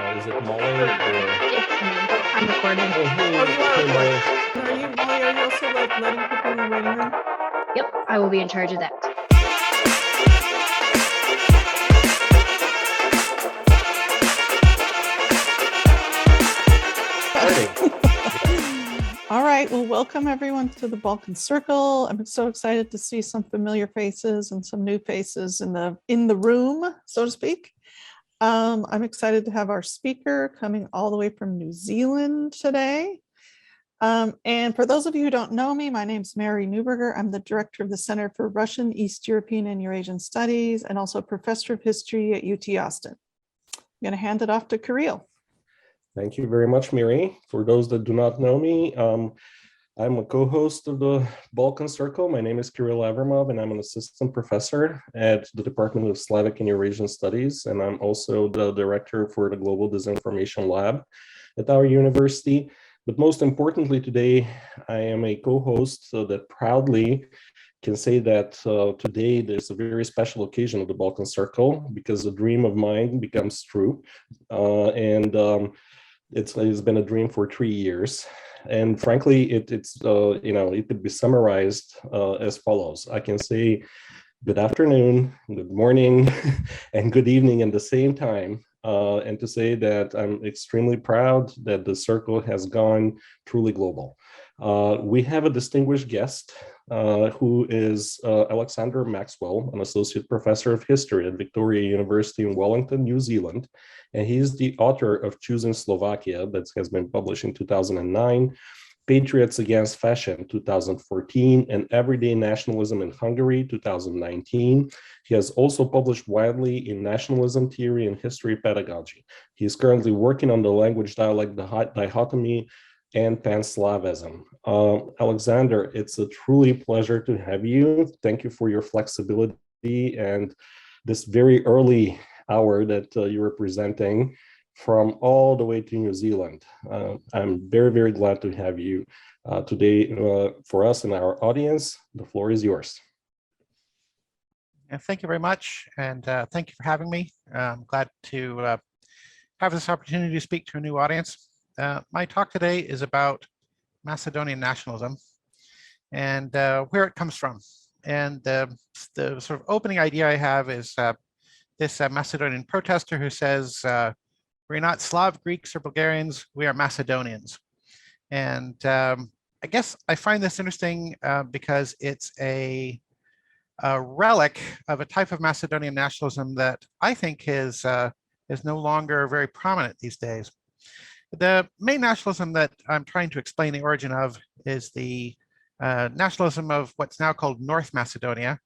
Is it Molly or? It's me. I'm recording. Oh, hey, Oh, you are hey, Molly. recording. Are you, Molly, are you also like letting people in the waiting room? Yep, I will be in charge of that. All right, well, welcome everyone to the Balkan Circle. I'm so excited to see some familiar faces and some new faces in the room, so to speak. I'm excited to have our speaker coming all the way from New Zealand today. And for those of you who don't know me, my name's Mary Newberger. I'm the director of the Center for Russian, East European, and Eurasian Studies, and also professor of history at UT Austin. I'm going to hand it off to Kirill. Thank you very much, Mary. For those that do not know me, I'm a co-host of the Balkan Circle. My name is Kirill Avramov, and I'm an assistant professor at the Department of Slavic and Eurasian Studies, and I'm also the director for the Global Disinformation Lab at our university. But most importantly today, I am a co-host that proudly can say that today there's a very special occasion of the Balkan Circle because a dream of mine becomes true. It's been a dream for 3 years. And frankly, it could be summarized as follows. I can say good afternoon, good morning, and good evening at the same time. And to say that I'm extremely proud that the circle has gone truly global. We have a distinguished guest who is Alexander Maxwell, an associate professor of history at Victoria University in Wellington, New Zealand. And he's the author of Choosing Slovakia, that has been published in 2009, Patriots Against Fashion, 2014, and Everyday Nationalism in Hungary, 2019. He has also published widely in nationalism theory and history pedagogy. He is currently working on the language-dialect dichotomy and Pan-Slavism. Alexander, it's a truly pleasure to have you. Thank you for your flexibility and this very early hour that you're presenting from all the way to New Zealand. I'm very, very glad to have you today for us and our audience. The floor is yours. Yeah, thank you very much, and thank you for having me. I'm glad to have this opportunity to speak to a new audience. My talk today is about Macedonian nationalism and where it comes from. And the sort of opening idea I have is this Macedonian protester who says, we're not Slav, Greeks, or Bulgarians, we are Macedonians. And I guess I find this interesting because it's a relic of a type of Macedonian nationalism that I think is no longer very prominent these days. The main nationalism that I'm trying to explain the origin of is the nationalism of what's now called North Macedonia.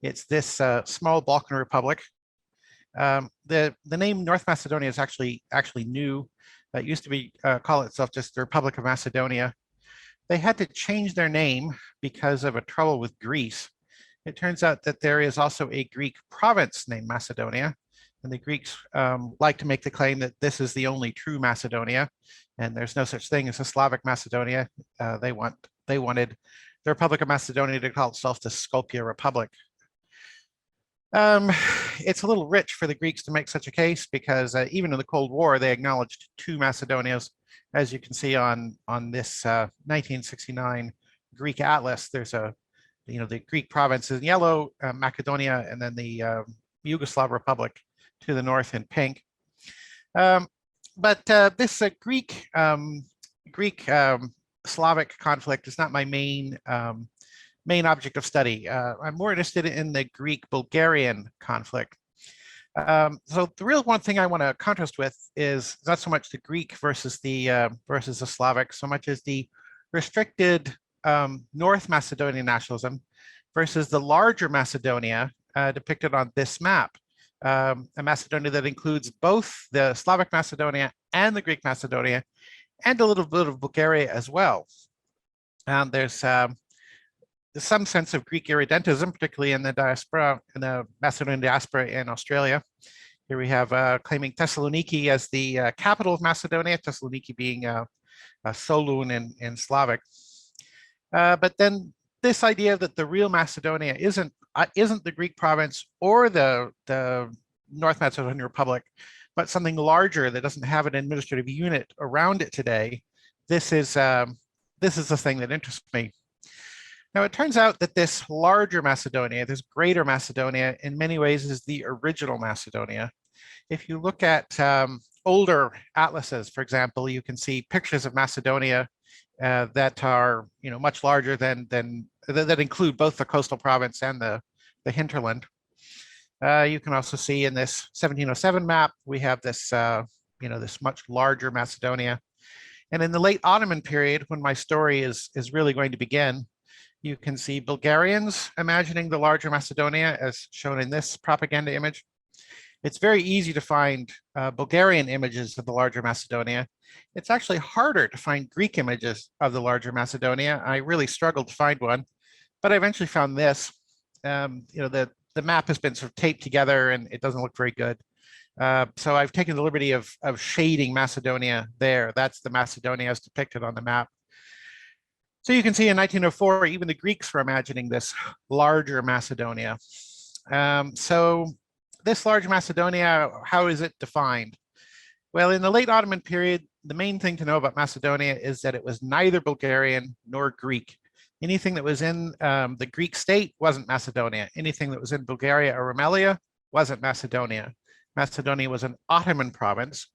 It's this small Balkan republic. The name North Macedonia is actually new. It used to be call itself just the Republic of Macedonia. They had to change their name because of a trouble with Greece. It turns out that there is also a Greek province named Macedonia, and the Greeks like to make the claim that this is the only true Macedonia, and there's no such thing as a Slavic Macedonia. They wanted the Republic of Macedonia to call itself the Skopje Republic. It's a little rich for the Greeks to make such a case because even in the Cold War, they acknowledged two Macedonias. As you can see on this 1969 Greek atlas, there's the Greek province in yellow, Macedonia, and then the Yugoslav Republic to the north in pink. But this Greek Slavic conflict is not my main object of study. I'm more interested in the Greek-Bulgarian conflict. So the real one thing I want to contrast with is not so much the Greek versus the Slavic, so much as the restricted North Macedonian nationalism versus the larger Macedonia depicted on this map. A Macedonia that includes both the Slavic Macedonia and the Greek Macedonia, and a little bit of Bulgaria as well. And there's some sense of Greek irredentism, particularly in the Macedonian diaspora in Australia. Here we have claiming Thessaloniki as the capital of Macedonia, Thessaloniki being Solun in Slavic. But then this idea that the real Macedonia isn't the Greek province or the North Macedonian Republic, but something larger that doesn't have an administrative unit around it today, this is the thing that interests me. Now, it turns out that this larger Macedonia, this greater Macedonia, in many ways is the original Macedonia. If you look at older atlases, for example, you can see pictures of Macedonia that are, much larger than that include both the coastal province and the hinterland. You can also see in this 1707 map, we have this, this much larger Macedonia. And in the late Ottoman period, when my story is really going to begin, you can see Bulgarians imagining the larger Macedonia as shown in this propaganda image. It's very easy to find Bulgarian images of the larger Macedonia. It's actually harder to find Greek images of the larger Macedonia. I really struggled to find one, but I eventually found this. The map has been sort of taped together and it doesn't look very good. So I've taken the liberty of shading Macedonia there. That's the Macedonia as depicted on the map. So you can see in 1904, even the Greeks were imagining this larger Macedonia. So this large Macedonia, how is it defined? Well, in the late Ottoman period, the main thing to know about Macedonia is that it was neither Bulgarian nor Greek. Anything that was in the Greek state wasn't Macedonia. Anything that was in Bulgaria or Rumelia wasn't Macedonia. Macedonia was an Ottoman province,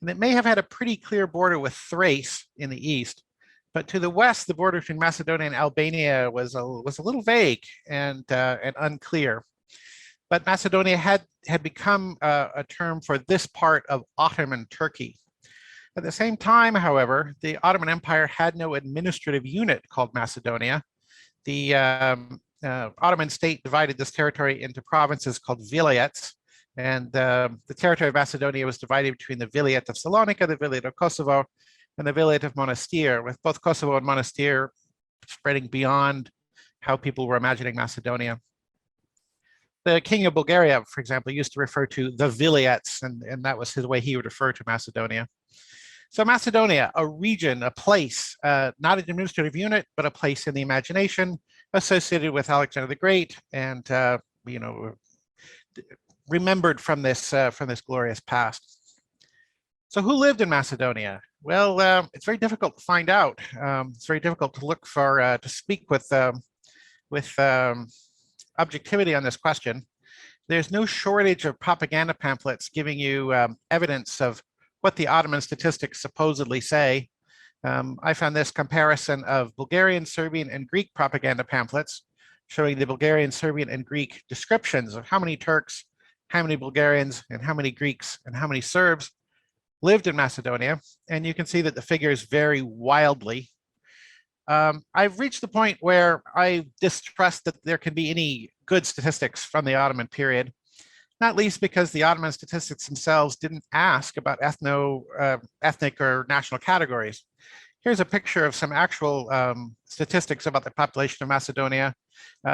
and it may have had a pretty clear border with Thrace in the east, but to the west, the border between Macedonia and Albania was a little vague and unclear. But Macedonia had become a term for this part of Ottoman Turkey. At the same time, however, the Ottoman Empire had no administrative unit called Macedonia. The Ottoman state divided this territory into provinces called vilayets, and the territory of Macedonia was divided between the vilayet of Salonika, the vilayet of Kosovo, and the vilayet of Monastir, with both Kosovo and Monastir spreading beyond how people were imagining Macedonia. The king of Bulgaria, for example, used to refer to the vilayets, and that was his way he would refer to Macedonia. So Macedonia, a region, a place, not an administrative unit, but a place in the imagination associated with Alexander the Great and, remembered from this glorious past. So who lived in Macedonia? Well, it's very difficult to find out. It's very difficult to look for, to speak with objectivity on this question. There's no shortage of propaganda pamphlets giving you evidence of what the Ottoman statistics supposedly say. I found this comparison of Bulgarian, Serbian, and Greek propaganda pamphlets showing the Bulgarian, Serbian, and Greek descriptions of how many Turks, how many Bulgarians, and how many Greeks, and how many Serbs lived in Macedonia. And you can see that the figures vary wildly. I've reached the point where I distrust that there can be any good statistics from the Ottoman period, not least because the Ottoman statistics themselves didn't ask about ethnic or national categories. Here's a picture of some actual statistics about the population of Macedonia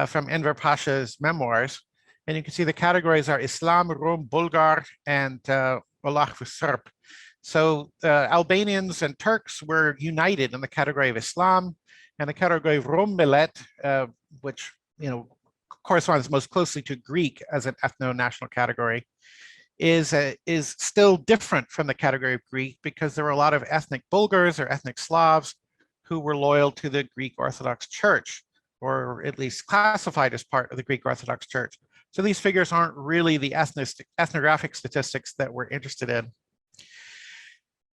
from Enver Pasha's memoirs. And you can see the categories are Islam, Rom, Bulgar, and Wallach Serb. So Albanians and Turks were united in the category of Islam, and the category of Rom Millet, which corresponds most closely to Greek as an ethno-national category, is still different from the category of Greek because there were a lot of ethnic Bulgars or ethnic Slavs who were loyal to the Greek Orthodox Church, or at least classified as part of the Greek Orthodox Church. So these figures aren't really the ethnographic statistics that we're interested in.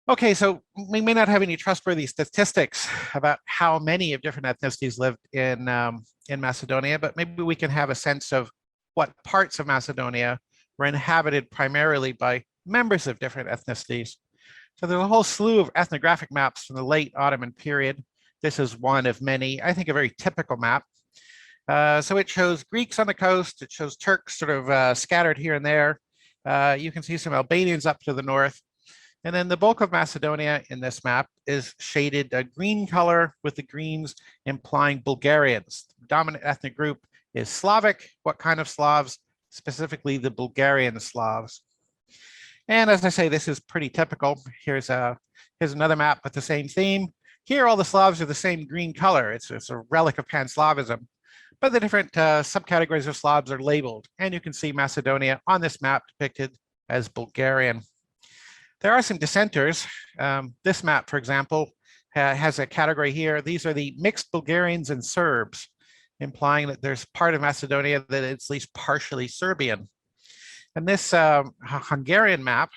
Okay, so we may not have any trustworthy statistics about how many of different ethnicities lived in Macedonia, but maybe we can have a sense of what parts of Macedonia were inhabited primarily by members of different ethnicities. So there's a whole slew of ethnographic maps from the late Ottoman period. This is one of many, I think a very typical map. So it shows Greeks on the coast, it shows Turks sort of scattered here and there. You can see some Albanians up to the north. And then the bulk of Macedonia in this map is shaded a green color with the greens implying Bulgarians. The dominant ethnic group is Slavic. What kind of Slavs? Specifically the Bulgarian Slavs. And as I say, this is pretty typical. Here's another map with the same theme. Here, all the Slavs are the same green color. It's a relic of Pan-Slavism. but the different subcategories of Slavs are labeled, and you can see Macedonia on this map depicted as Bulgarian. There are some dissenters. This map, for example, has a category here. These are the mixed Bulgarians and Serbs, implying that there's part of Macedonia that is at least partially Serbian. And this Hungarian map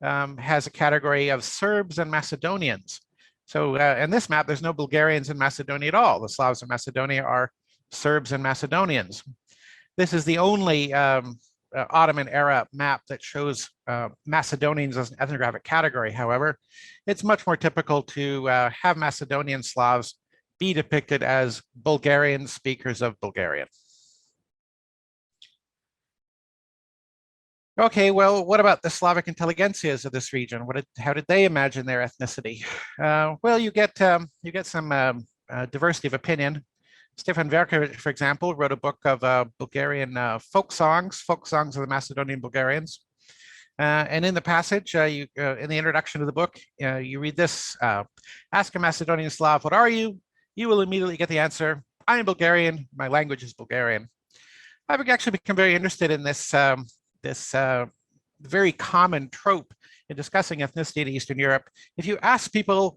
has a category of Serbs and Macedonians. So in this map, there's no Bulgarians in Macedonia at all. The Slavs of Macedonia are Serbs and Macedonians. This is the only Ottoman era map that shows Macedonians as an ethnographic category. However, it's much more typical to have Macedonian Slavs be depicted as Bulgarian speakers of Bulgarian. Okay, well, what about the Slavic intelligentsias of this region? How did they imagine their ethnicity? Well, you get some diversity of opinion. Stefan Verkovic, for example, wrote a book of Bulgarian folk songs of the Macedonian Bulgarians. And in the passage, in the introduction to the book, you read this: ask a Macedonian Slav, what are you? You will immediately get the answer, I am Bulgarian, my language is Bulgarian. I've actually become very interested in this very common trope in discussing ethnicity in Eastern Europe. If you ask people,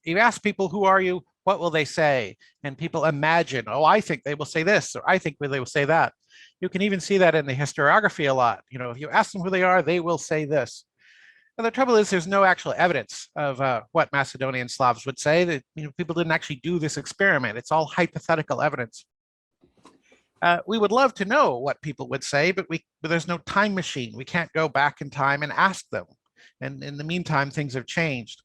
you ask people, who are you? What will they say? And people imagine, oh, I think they will say this, or I think they will say that. You can even see that in the historiography a lot. You know, if you ask them who they are, they will say this. And the trouble is, there's no actual evidence of what Macedonian Slavs would say. That, you know, people didn't actually do this experiment. It's all hypothetical evidence. We would love to know what people would say, but there's no time machine. We can't go back in time and ask them. And in the meantime, things have changed.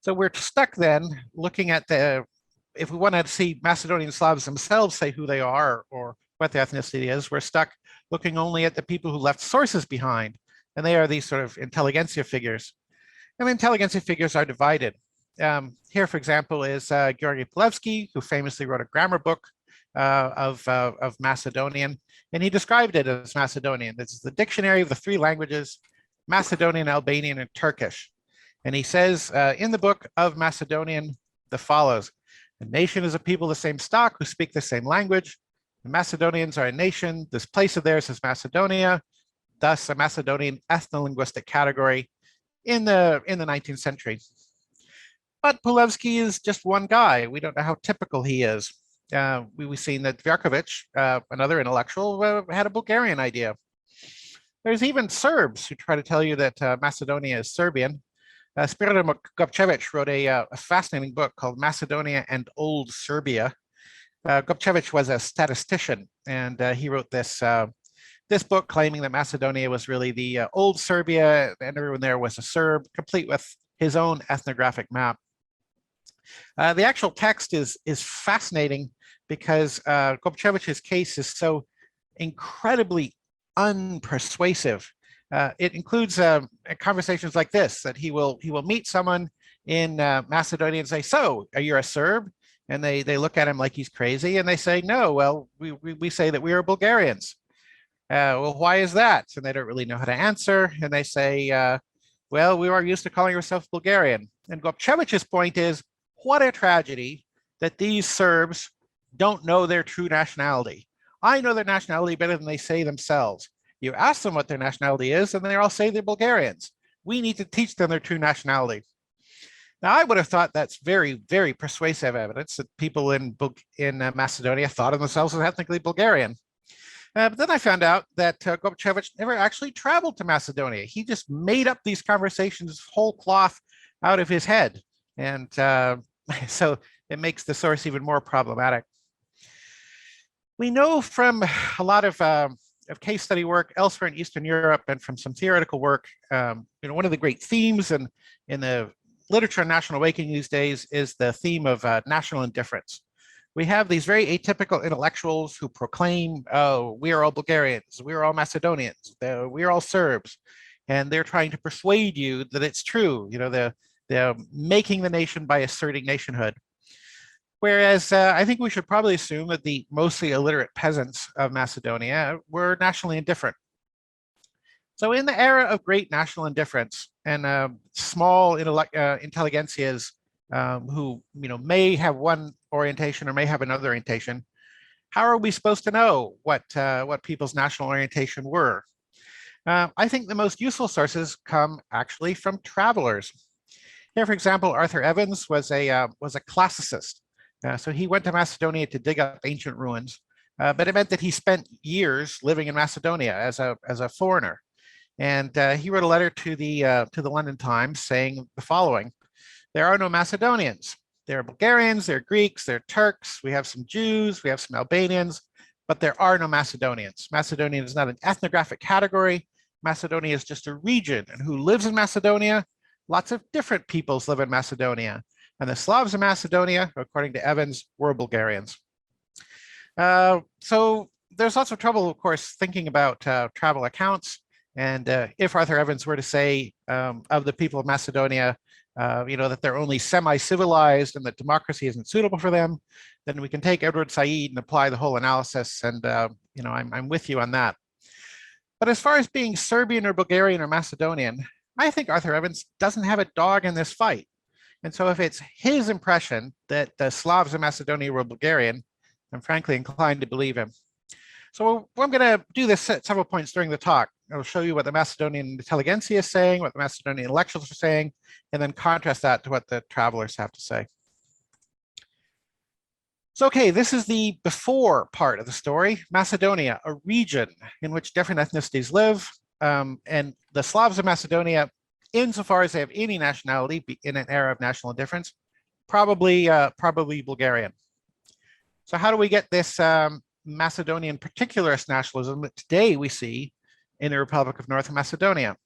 So we're stuck then looking at if we want to see Macedonian Slavs themselves say who they are or what their ethnicity is, we're stuck looking only at the people who left sources behind. And they are these sort of intelligentsia figures. And the intelligentsia figures are divided. Here, for example, is Georgy Plevsky, who famously wrote a grammar book of Macedonian, and he described it as Macedonian. This is the dictionary of the three languages, Macedonian, Albanian, and Turkish. And he says in the book of Macedonian the follows: a nation is a people of the same stock who speak the same language. The Macedonians are a nation. This place of theirs is Macedonia, thus a Macedonian ethno-linguistic category in the 19th century. But Pulevsky is just one guy. We don't know how typical he is. We've seen that Verkovic, another intellectual, had a Bulgarian idea. There's even Serbs who try to tell you that Macedonia is Serbian. Spiridon Gopčević wrote a fascinating book called Macedonia and Old Serbia. Gopčević was a statistician, and he wrote this book claiming that Macedonia was really the old Serbia, and everyone there was a Serb, complete with his own ethnographic map. The actual text is fascinating because Gopčević's case is so incredibly unpersuasive. It includes conversations like this, that he will meet someone in Macedonia and say, so, are you a Serb? And they look at him like he's crazy, and they say, no, well, we say that we are Bulgarians. Well, why is that? And they don't really know how to answer. And they say, well, we are used to calling ourselves Bulgarian. And Gopčević's point is, what a tragedy that these Serbs don't know their true nationality. I know their nationality better than they say themselves. You ask them what their nationality is, and they all say they're Bulgarians. We need to teach them their true nationality. Now, I would have thought that's very, very persuasive evidence that people in Macedonia thought of themselves as ethnically Bulgarian. But then I found out that Gopčević never actually traveled to Macedonia. He just made up these conversations whole cloth out of his head. And so it makes the source even more problematic. We know from a lot of case study work elsewhere in Eastern Europe and from some theoretical work, one of the great themes in the literature on national awakening these days is the theme of national indifference. We have these very atypical intellectuals who proclaim, oh, we are all Bulgarians, we are all Macedonians, we are all Serbs, and they're trying to persuade you that it's true. They're making the nation by asserting nationhood. Whereas I think we should probably assume that the mostly illiterate peasants of Macedonia were nationally indifferent. So in the era of great national indifference and small intelligentsias who may have one orientation or may have another orientation, How are we supposed to know what people's national orientation were? I think the most useful sources come actually from travelers. Here, for example, Arthur Evans was a classicist. So he went to Macedonia to dig up ancient ruins, but it meant that he spent years living in Macedonia as a foreigner. And he wrote a letter to the London Times saying the following: "There are no Macedonians. There are Bulgarians, there are Greeks, there are Turks. We have some Jews, we have some Albanians, but there are no Macedonians. Macedonia is not an ethnographic category. Macedonia is just a region. And who lives in Macedonia? Lots of different peoples live in Macedonia. And the Slavs of Macedonia, according to Evans, were Bulgarians." So there's lots of trouble, of course, thinking about travel accounts. And if Arthur Evans were to say of the people of Macedonia, that they're only semi-civilized and that democracy isn't suitable for them, then we can take Edward Said and apply the whole analysis. And I'm with you on that. But as far as being Serbian or Bulgarian or Macedonian, I think Arthur Evans doesn't have a dog in this fight. And so if it's his impression that the Slavs of Macedonia were Bulgarian, I'm frankly inclined to believe him. So I'm going to do this at several points during the talk. I'll show you what the Macedonian intelligentsia is saying, what the Macedonian intellectuals are saying, and then contrast that to what the travelers have to say. So, okay, this is the before part of the story. Macedonia, a region in which different ethnicities live, and the Slavs of Macedonia, insofar as they have any nationality in an era of national indifference, probably Bulgarian. So how do we get this Macedonian particularist nationalism that today we see in the Republic of North Macedonia?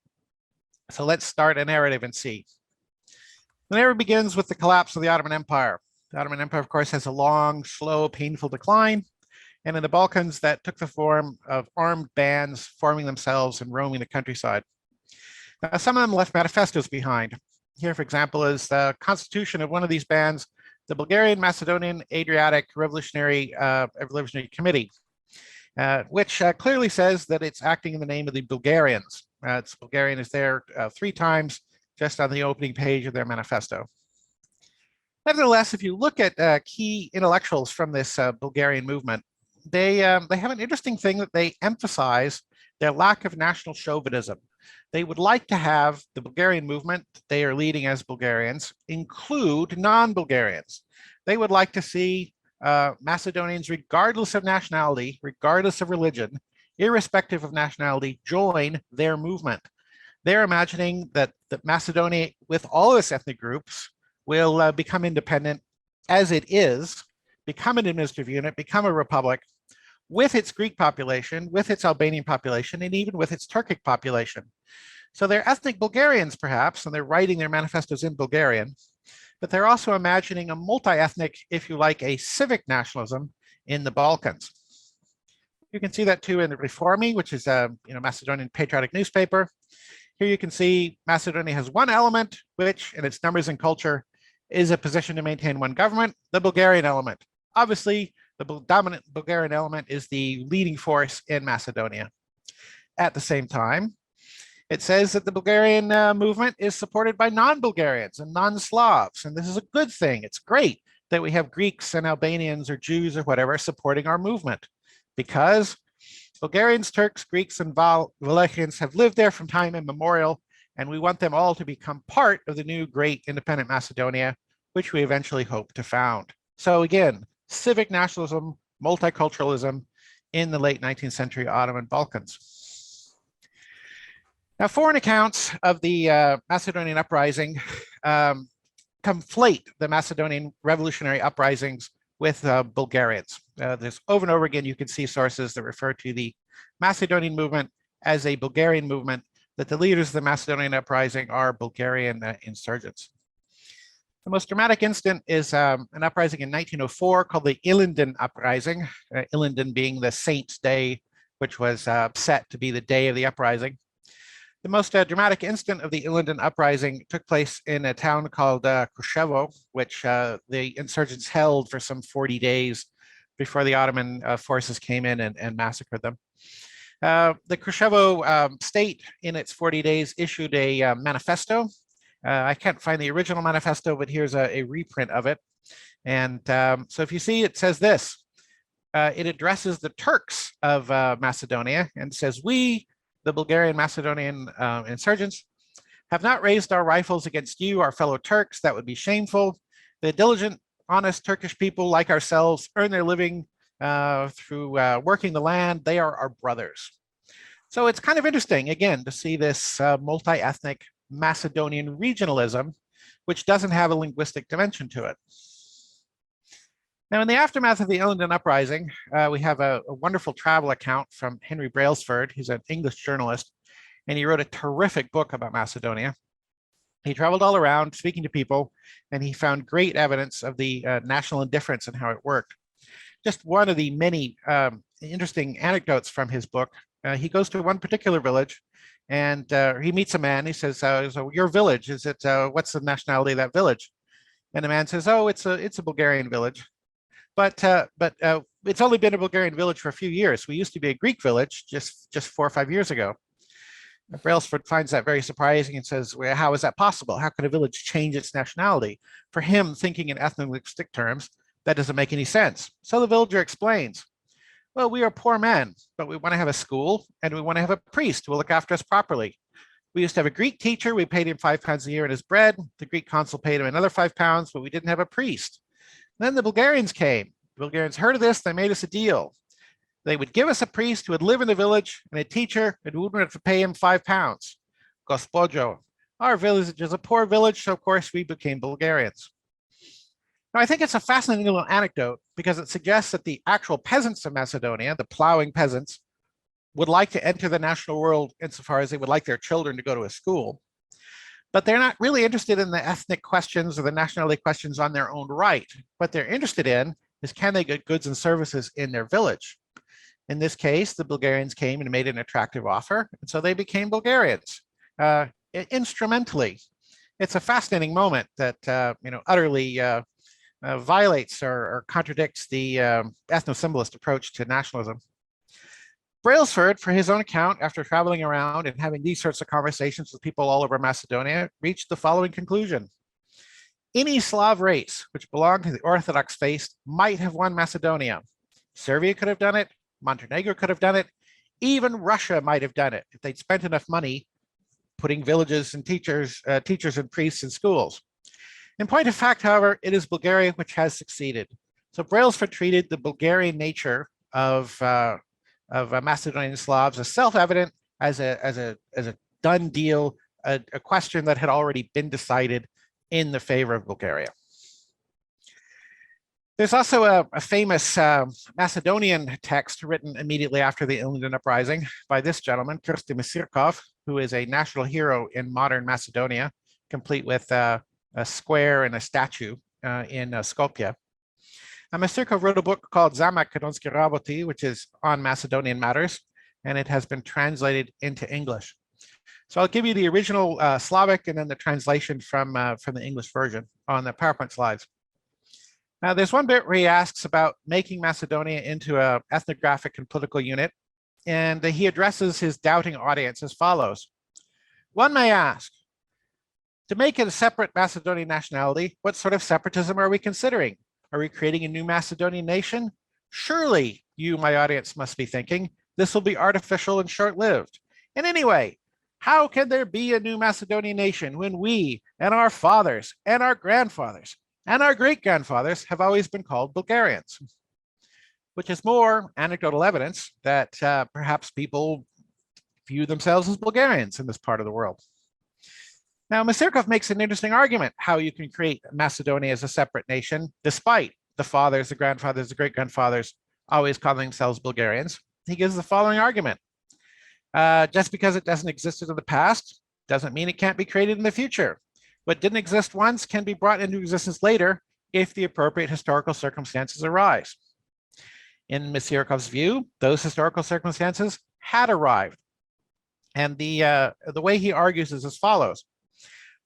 So let's start a narrative and see. The narrative begins with the collapse of the Ottoman Empire. The Ottoman Empire, of course, has a long, slow, painful decline. And in the Balkans, that took the form of armed bands forming themselves and roaming the countryside. Now, some of them left manifestos behind. Here, for example, is the constitution of one of these bands, the Bulgarian Macedonian Adriatic Revolutionary Committee, which clearly says that it's acting in the name of the Bulgarians. Bulgarian is there 3 times just on the opening page of their manifesto. Nevertheless, if you look at key intellectuals from this Bulgarian movement, they have an interesting thing that they emphasize: their lack of national chauvinism. They would like to have the Bulgarian movement they are leading as Bulgarians include non-Bulgarians. They would like to see Macedonians, regardless of nationality, regardless of religion, irrespective of nationality, join their movement. They're imagining that Macedonia, with all its ethnic groups, will become independent as it is, become an administrative unit, become a republic, with its Greek population, with its Albanian population, and even with its Turkic population. So they're ethnic Bulgarians, perhaps, and they're writing their manifestos in Bulgarian, but they're also imagining a multi-ethnic, if you like, a civic nationalism in the Balkans. You can see that too in the Reformi, which is a Macedonian patriotic newspaper. Here you can see Macedonia has one element, which in its numbers and culture is a position to maintain one government, the Bulgarian element. Obviously, the dominant Bulgarian element is the leading force in Macedonia. At the same time, it says that the Bulgarian movement is supported by non-Bulgarians and non-Slavs, and this is a good thing. It's great that we have Greeks and Albanians or Jews or whatever supporting our movement, because Bulgarians, Turks, Greeks, and Wallachians have lived there from time immemorial, and we want them all to become part of the new great independent Macedonia, which we eventually hope to found. So again, civic nationalism, multiculturalism in the late 19th century Ottoman Balkans. Now, foreign accounts of the Macedonian uprising conflate the Macedonian revolutionary uprisings with Bulgarians. There's over and over again, you can see sources that refer to the Macedonian movement as a Bulgarian movement, that the leaders of the Macedonian uprising are Bulgarian insurgents. The most dramatic incident is an uprising in 1904 called the Illindin Uprising, Illindin being the saint's day, which was set to be the day of the uprising. The most dramatic incident of the Illindin Uprising took place in a town called Kruševo, which the insurgents held for some 40 days before the Ottoman forces came in and massacred them. The Kruševo state, in its 40 days, issued a manifesto. I can't find the original manifesto, but here's a reprint of it. And so if you see, it says this: it addresses the Turks of Macedonia and says, we, the Bulgarian Macedonian insurgents, have not raised our rifles against you, our fellow Turks. That would be shameful. The diligent, honest Turkish people like ourselves earn their living through working the land. They are our brothers. So it's kind of interesting, again, to see this multi-ethnic Macedonian regionalism, which doesn't have a linguistic dimension to it. Now, in the aftermath of the Illindin Uprising, we have a wonderful travel account from Henry Brailsford. He's an English journalist, and he wrote a terrific book about Macedonia. He traveled all around speaking to people, and he found great evidence of the national indifference and how it worked. Just one of the many interesting anecdotes from his book, he goes to one particular village, and he meets a man. He says, so your village, is it, what's the nationality of that village? And the man says, oh, it's a Bulgarian village. But it's only been a Bulgarian village for a few years. We used to be a Greek village just 4 or 5 years ago. Brailsford finds that very surprising and says, well, how is that possible? How could a village change its nationality? For him, thinking in ethno-linguistic terms, that doesn't make any sense. So the villager explains, well, we are poor men, but we want to have a school and we want to have a priest who will look after us properly. We used to have a Greek teacher. We paid him £5 a year in his bread. The Greek consul paid him another £5, but we didn't have a priest. Then the Bulgarians came. The Bulgarians heard of this. They made us a deal. They would give us a priest who would live in the village and a teacher, and we wouldn't have to pay him £5. Gospodjo. Our village is a poor village, so of course we became Bulgarians. Now, I think it's a fascinating little anecdote because it suggests that the actual peasants of Macedonia, the plowing peasants, would like to enter the national world insofar as they would like their children to go to a school. But they're not really interested in the ethnic questions or the nationality questions on their own right. What they're interested in is, can they get goods and services in their village? In this case, the Bulgarians came and made an attractive offer, and so they became Bulgarians instrumentally. It's a fascinating moment that utterly violates or contradicts the ethno-symbolist approach to nationalism. Brailsford, for his own account, after traveling around and having these sorts of conversations with people all over Macedonia, reached the following conclusion. Any Slav race which belonged to the Orthodox faith might have won Macedonia. Serbia could have done it. Montenegro could have done it. Even Russia might have done it if they'd spent enough money putting villages and teachers and priests in schools. In point of fact, however, it is Bulgaria which has succeeded. So Brailsford treated the Bulgarian nature of Macedonian Slavs as self-evident, as a done deal, a question that had already been decided in the favor of Bulgaria. There's also a famous Macedonian text written immediately after the Illindin Uprising by this gentleman, Kirsti Misirkov, who is a national hero in modern Macedonia, complete with a square and a statue in Skopje. Misirkov wrote a book called Za Makedonske Raboti, which is on Macedonian matters, and it has been translated into English. So I'll give you the original Slavic and then the translation from the English version on the PowerPoint slides. Now, there's one bit where he asks about making Macedonia into an ethnographic and political unit, and he addresses his doubting audience as follows. One may ask, to make it a separate Macedonian nationality, what sort of separatism are we considering? Are we creating a new Macedonian nation? Surely, you, my audience, must be thinking, this will be artificial and short-lived. And anyway, how can there be a new Macedonian nation when we and our fathers and our grandfathers and our great-grandfathers have always been called Bulgarians? Which is more anecdotal evidence that perhaps people view themselves as Bulgarians in this part of the world. Now, Misirkov makes an interesting argument how you can create Macedonia as a separate nation, despite the fathers, the grandfathers, the great-grandfathers always calling themselves Bulgarians. He gives the following argument. Just because it doesn't exist in the past doesn't mean it can't be created in the future. What didn't exist once can be brought into existence later if the appropriate historical circumstances arise. In Misirkov's view, those historical circumstances had arrived. And the way he argues is as follows.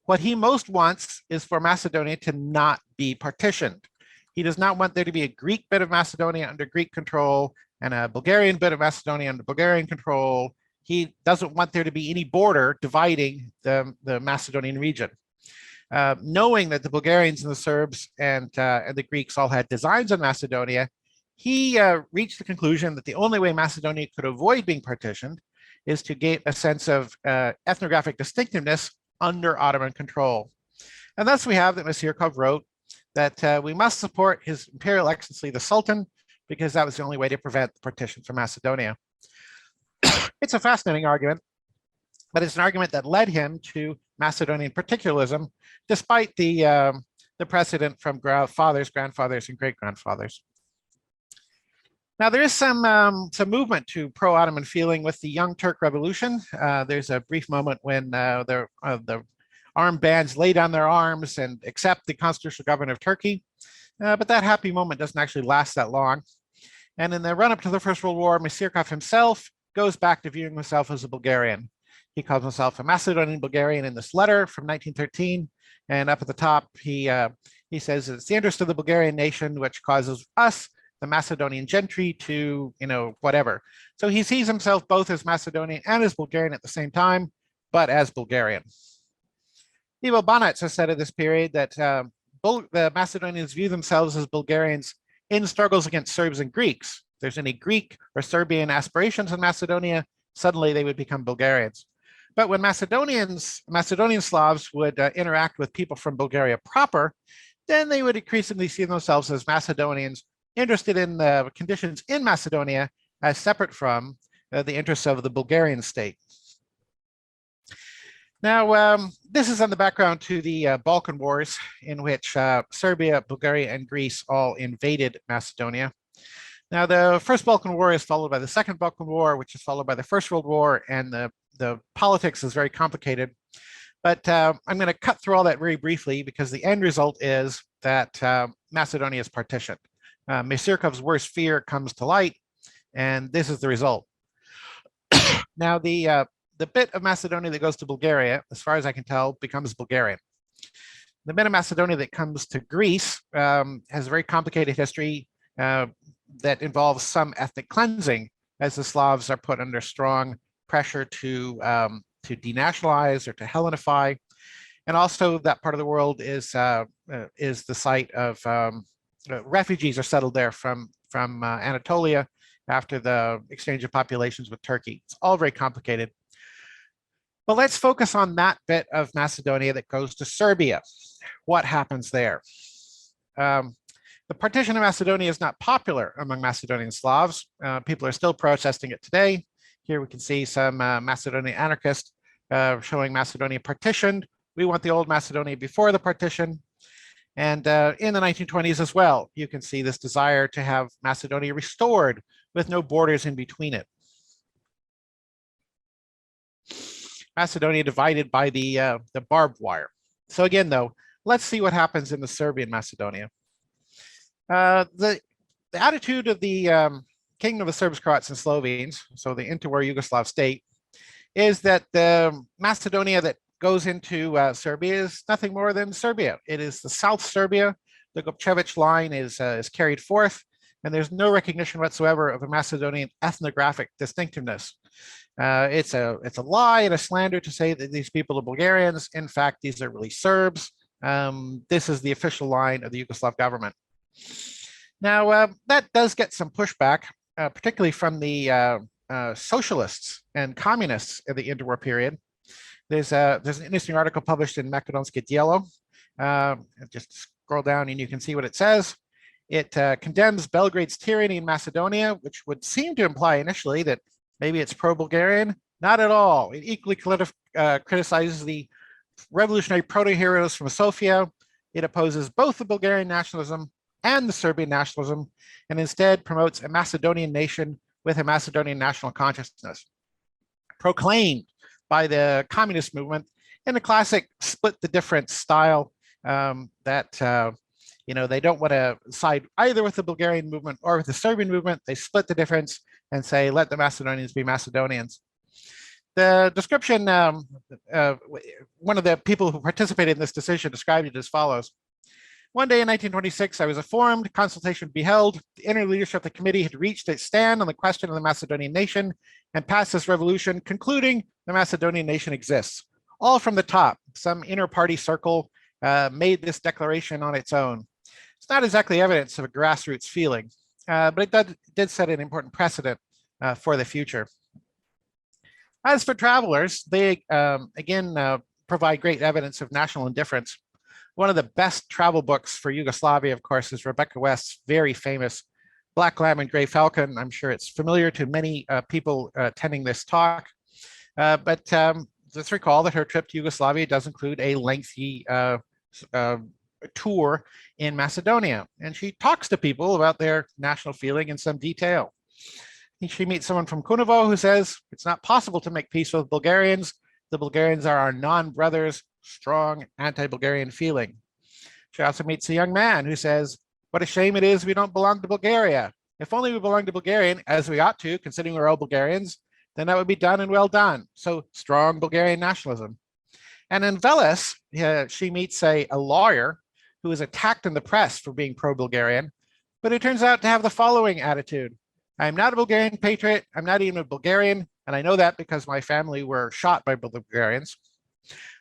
What he most wants is for Macedonia to not be partitioned. He does not want there to be a Greek bit of Macedonia under Greek control and a Bulgarian bit of Macedonia under Bulgarian control. He doesn't want there to be any border dividing the Macedonian region. Knowing that the Bulgarians and the Serbs and the Greeks all had designs on Macedonia, he reached the conclusion that the only way Macedonia could avoid being partitioned is to gain a sense of ethnographic distinctiveness under Ottoman control. And thus we have that Masirkov wrote that we must support His Imperial Excellency the Sultan because that was the only way to prevent the partition from Macedonia. It's a fascinating argument, but it's an argument that led him to Macedonian particularism, despite the precedent from fathers, grandfathers, and great-grandfathers. Now, there is some movement to pro-Ottoman feeling with the Young Turk Revolution. There's a brief moment when the armed bands lay down their arms and accept the constitutional government of Turkey. But that happy moment doesn't actually last that long. And in the run-up to the First World War, Masirkov himself goes back to viewing himself as a Bulgarian. He calls himself a Macedonian Bulgarian in this letter from 1913. And up at the top, he says it's the interest of the Bulgarian nation which causes us, the Macedonian gentry, to, whatever. So he sees himself both as Macedonian and as Bulgarian at the same time, but as Bulgarian. Ivo Banac has said at this period that the Macedonians view themselves as Bulgarians in struggles against Serbs and Greeks. If there's any Greek or Serbian aspirations in Macedonia, suddenly they would become Bulgarians. But when Macedonian Slavs would interact with people from Bulgaria proper, then they would increasingly see themselves as Macedonians interested in the conditions in Macedonia as separate from the interests of the Bulgarian state. Now, this is on the background to the Balkan Wars, in which Serbia, Bulgaria, and Greece all invaded Macedonia. Now, the First Balkan War is followed by the Second Balkan War, which is followed by the First World War, and the politics is very complicated. But I'm going to cut through all that very briefly because the end result is that Macedonia is partitioned. Masirkov's worst fear comes to light, and this is the result. Now, the bit of Macedonia that goes to Bulgaria, as far as I can tell, becomes Bulgarian. The bit of Macedonia that comes to Greece has a very complicated history that involves some ethnic cleansing, as the Slavs are put under strong pressure to denationalize or to Hellenify. And also that part of the world is the site of refugees are settled there from Anatolia after the exchange of populations with Turkey. It's all very complicated. But let's focus on that bit of Macedonia that goes to Serbia. What happens there? The partition of Macedonia is not popular among Macedonian Slavs. People are still protesting it today. Here we can see some Macedonian anarchists showing Macedonia partitioned. We want the old Macedonia before the partition. And in the 1920s as well, you can see this desire to have Macedonia restored with no borders in between it. Macedonia divided by the barbed wire. So again, though, let's see what happens in the Serbian Macedonia. The attitude of the Kingdom of the Serbs, Croats, and Slovenes, so the interwar Yugoslav state, is that the Macedonia that goes into Serbia is nothing more than Serbia. It is the South Serbia. The Gopčević line is carried forth, and there's no recognition whatsoever of a Macedonian ethnographic distinctiveness. It's a lie and a slander to say that these people are Bulgarians. In fact, these are really Serbs. This is the official line of the Yugoslav government. Now, that does get some pushback, particularly from the socialists and communists in the interwar period. There's an interesting article published in Macedonske Dielo. Just scroll down and you can see what it says. It condemns Belgrade's tyranny in Macedonia, which would seem to imply initially that maybe it's pro-Bulgarian. Not at all. It equally criticizes the revolutionary proto-heroes from Sofia. It opposes both the Bulgarian nationalism and the Serbian nationalism, and instead promotes a Macedonian nation with a Macedonian national consciousness, proclaimed by the communist movement in a classic split the difference style that they don't want to side either with the Bulgarian movement or with the Serbian movement. They split the difference and say, let the Macedonians be Macedonians. The description, one of the people who participated in this decision described it as follows. One day in 1926, I was informed, consultation would be held. The inner leadership of the committee had reached its stand on the question of the Macedonian nation and passed this resolution, concluding the Macedonian nation exists. All from the top, some inner party circle made this declaration on its own. It's not exactly evidence of a grassroots feeling. but it did set an important precedent for the future. As for travelers, they again provide great evidence of national indifference. One of the best travel books for Yugoslavia, of course, is Rebecca West's very famous Black Lamb and Gray Falcon. I'm sure it's familiar to many people attending this talk. But let's recall that her trip to Yugoslavia does include a lengthy tour in Macedonia. And she talks to people about their national feeling in some detail. She meets someone from Kunovo who says, it's not possible to make peace with Bulgarians. The Bulgarians are our non-brothers, strong anti-Bulgarian feeling. She also meets a young man who says, what a shame it is we don't belong to Bulgaria. If only we belonged to Bulgaria, as we ought to, considering we're all Bulgarians, then that would be done and well done. So strong Bulgarian nationalism. And in Veles, she meets a lawyer who is attacked in the press for being pro-Bulgarian, but who turns out to have the following attitude. I'm not a Bulgarian patriot, I'm not even a Bulgarian, and I know that because my family were shot by Bulgarians.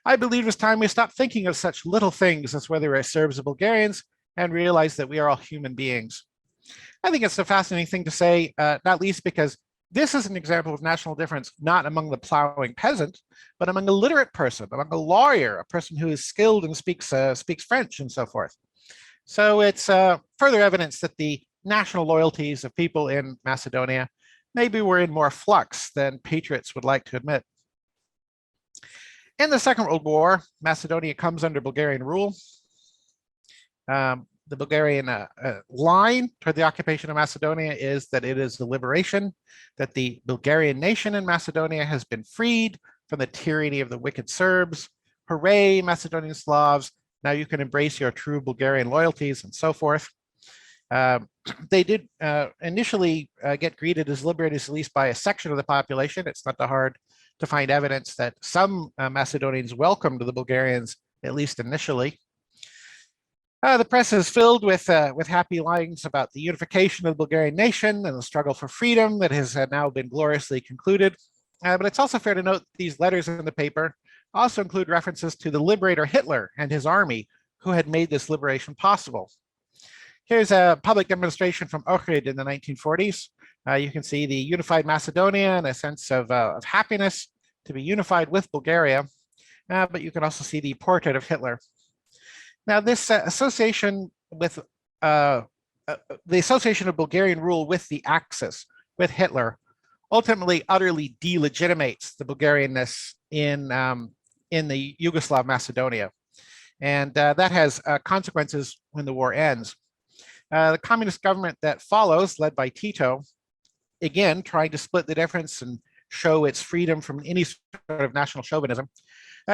I believe it's time we stop thinking of such little things as whether we're Serbs or Bulgarians and realize that we are all human beings. I think it's a fascinating thing to say, not least because this is an example of national difference, not among the plowing peasant, but among a literate person, among a lawyer, a person who is skilled and speaks French and so forth. So it's further evidence that the national loyalties of people in Macedonia maybe were in more flux than patriots would like to admit. In the Second World War, Macedonia comes under Bulgarian rule. The Bulgarian line toward the occupation of Macedonia is that it is the liberation, that the Bulgarian nation in Macedonia has been freed from the tyranny of the wicked Serbs. Hooray, Macedonian Slavs, now you can embrace your true Bulgarian loyalties and so forth. They did initially get greeted as liberators, at least by a section of the population. It's not that hard to find evidence that some Macedonians welcomed the Bulgarians, at least initially. The press is filled with happy lines about the unification of the Bulgarian nation and the struggle for freedom that has now been gloriously concluded. But it's also fair to note these letters in the paper also include references to the liberator Hitler and his army who had made this liberation possible. Here's a public demonstration from Ohrid in the 1940s. You can see the unified Macedonia and a sense of happiness to be unified with Bulgaria, but you can also see the portrait of Hitler. Now, this association with the association of Bulgarian rule with the Axis, with Hitler, ultimately utterly delegitimates the Bulgarianness in the Yugoslav Macedonia. And that has consequences when the war ends. The communist government that follows, led by Tito, again, trying to split the difference and show its freedom from any sort of national chauvinism,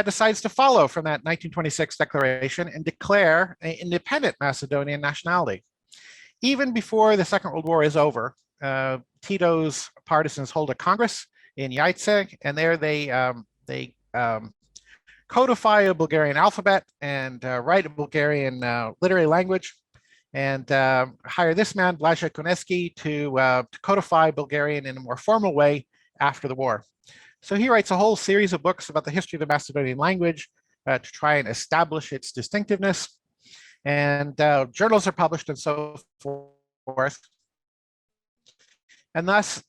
decides to follow from that 1926 declaration and declare an independent Macedonian nationality. Even before the Second World War is over, Tito's partisans hold a congress in Jajce, and there they codify a Bulgarian alphabet and write a Bulgarian literary language, and hire this man, Blaža Kuneski, to codify Bulgarian in a more formal way after the war. So he writes a whole series of books about the history of the Macedonian language to try and establish its distinctiveness. And journals are published and so forth. And thus,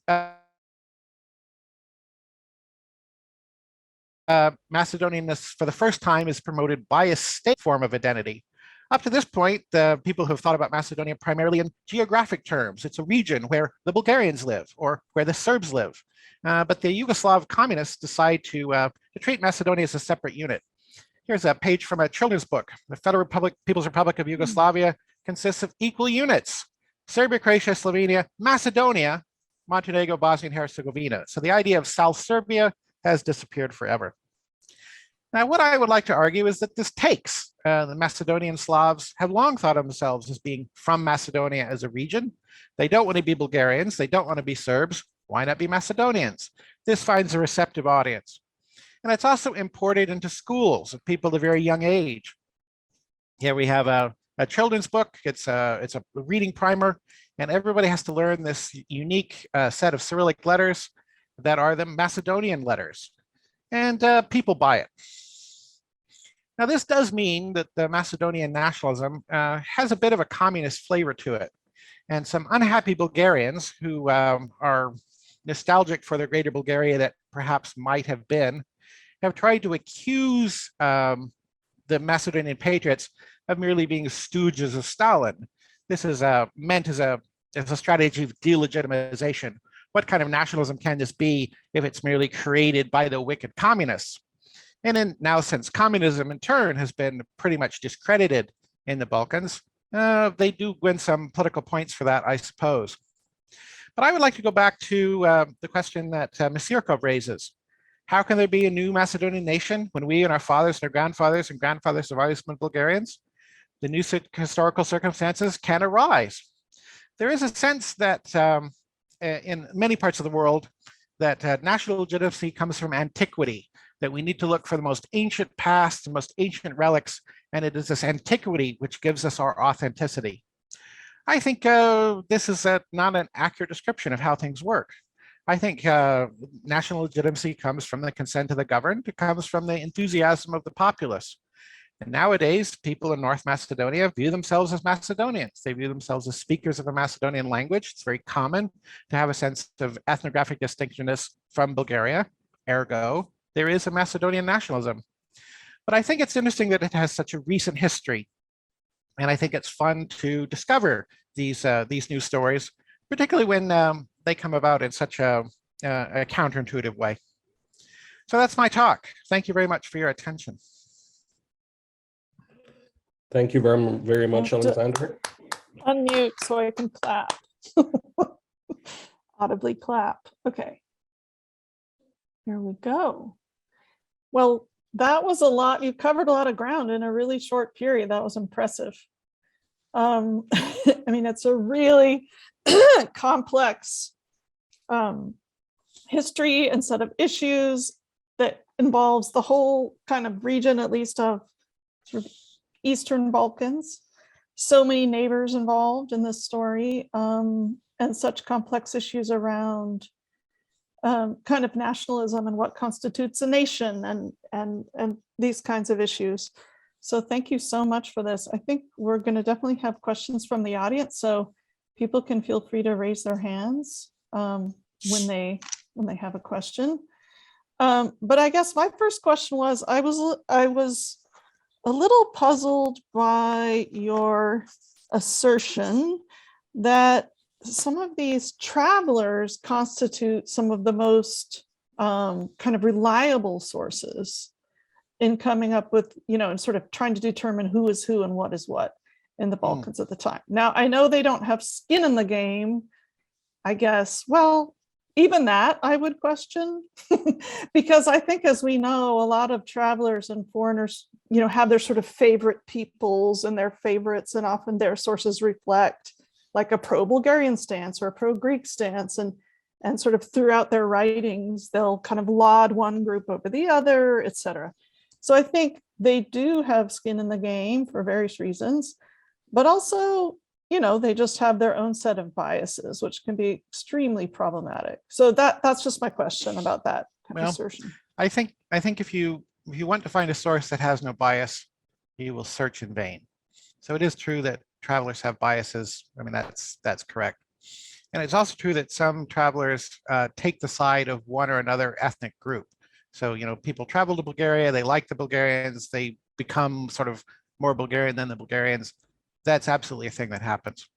Macedonianness for the first time is promoted by a state form of identity. Up to this point, people have thought about Macedonia primarily in geographic terms. It's a region where the Bulgarians live or where the Serbs live. But the Yugoslav communists decide to treat Macedonia as a separate unit. Here's a page from a children's book. The Federal People's Republic of Yugoslavia consists of equal units: Serbia, Croatia, Slovenia, Macedonia, Montenegro, Bosnia and Herzegovina. So the idea of South Serbia has disappeared forever. Now, what I would like to argue is that this takes. The Macedonian Slavs have long thought of themselves as being from Macedonia as a region. They don't want to be Bulgarians. They don't want to be Serbs. Why not be Macedonians? This finds a receptive audience. And it's also imported into schools of people at a very young age. Here we have a children's book. It's a reading primer, and everybody has to learn this unique set of Cyrillic letters that are the Macedonian letters. And people buy it. Now, this does mean that the Macedonian nationalism has a bit of a communist flavor to it. and some unhappy Bulgarians who are nostalgic for the greater Bulgaria that perhaps might have been, have tried to accuse the Macedonian patriots of merely being stooges of Stalin. This is meant as a strategy of delegitimization. What kind of nationalism can this be if it's merely created by the wicked communists? And now, since communism in turn has been pretty much discredited in the Balkans, they do win some political points for that, I suppose. But I would like to go back to the question that Ms. Sirkov raises. How can there be a new Macedonian nation when we and our fathers and our grandfathers have always been Bulgarians? The new historical circumstances can arise. There is a sense that in many parts of the world that national legitimacy comes from antiquity, that we need to look for the most ancient past, the most ancient relics, and it is this antiquity which gives us our authenticity. I think this is not an accurate description of how things work. I think national legitimacy comes from the consent of the governed. It comes from the enthusiasm of the populace. And nowadays, people in North Macedonia view themselves as Macedonians. They view themselves as speakers of a Macedonian language. It's very common to have a sense of ethnographic distinctionness from Bulgaria. Ergo, there is a Macedonian nationalism. But I think it's interesting that it has such a recent history. And I think it's fun to discover these new stories, particularly when they come about in such a counterintuitive way. So that's my talk. Thank you very much for your attention. Thank you very much, Have to Alexander. Unmute so I can clap. Audibly clap. Okay. Here we go. Well, that was a lot. You covered a lot of ground in a really short period. That was impressive. I mean, it's a really complex history and set of issues that involves the whole kind of region, at least of sort of Eastern Balkans. So many neighbors involved in this story, and such complex issues around kind of nationalism and what constitutes a nation and these kinds of issues. So thank you so much for this. I think we're going to definitely have questions from the audience, so people can feel free to raise their hands when they have a question. But I guess my first question was, I was a little puzzled by your assertion that some of these travelers constitute some of the most kind of reliable sources in coming up with, and sort of trying to determine who is who and what is what in the Balkans at the time. Now, I know they don't have skin in the game, I guess. Well, even that I would question, because I think, as we know, a lot of travelers and foreigners, have their sort of favorite peoples and their favorites, and often their sources reflect like a pro-Bulgarian stance or a pro-Greek stance, and sort of throughout their writings, they'll kind of laud one group over the other, etc. So I think they do have skin in the game for various reasons, but also, they just have their own set of biases, which can be extremely problematic. So that's just my question about that assertion. I think if you want to find a source that has no bias, you will search in vain. So it is true that travelers have biases. I mean, that's correct. And it's also true that some travelers take the side of one or another ethnic group. So, people travel to Bulgaria, they like the Bulgarians, they become sort of more Bulgarian than the Bulgarians. That's absolutely a thing that happens.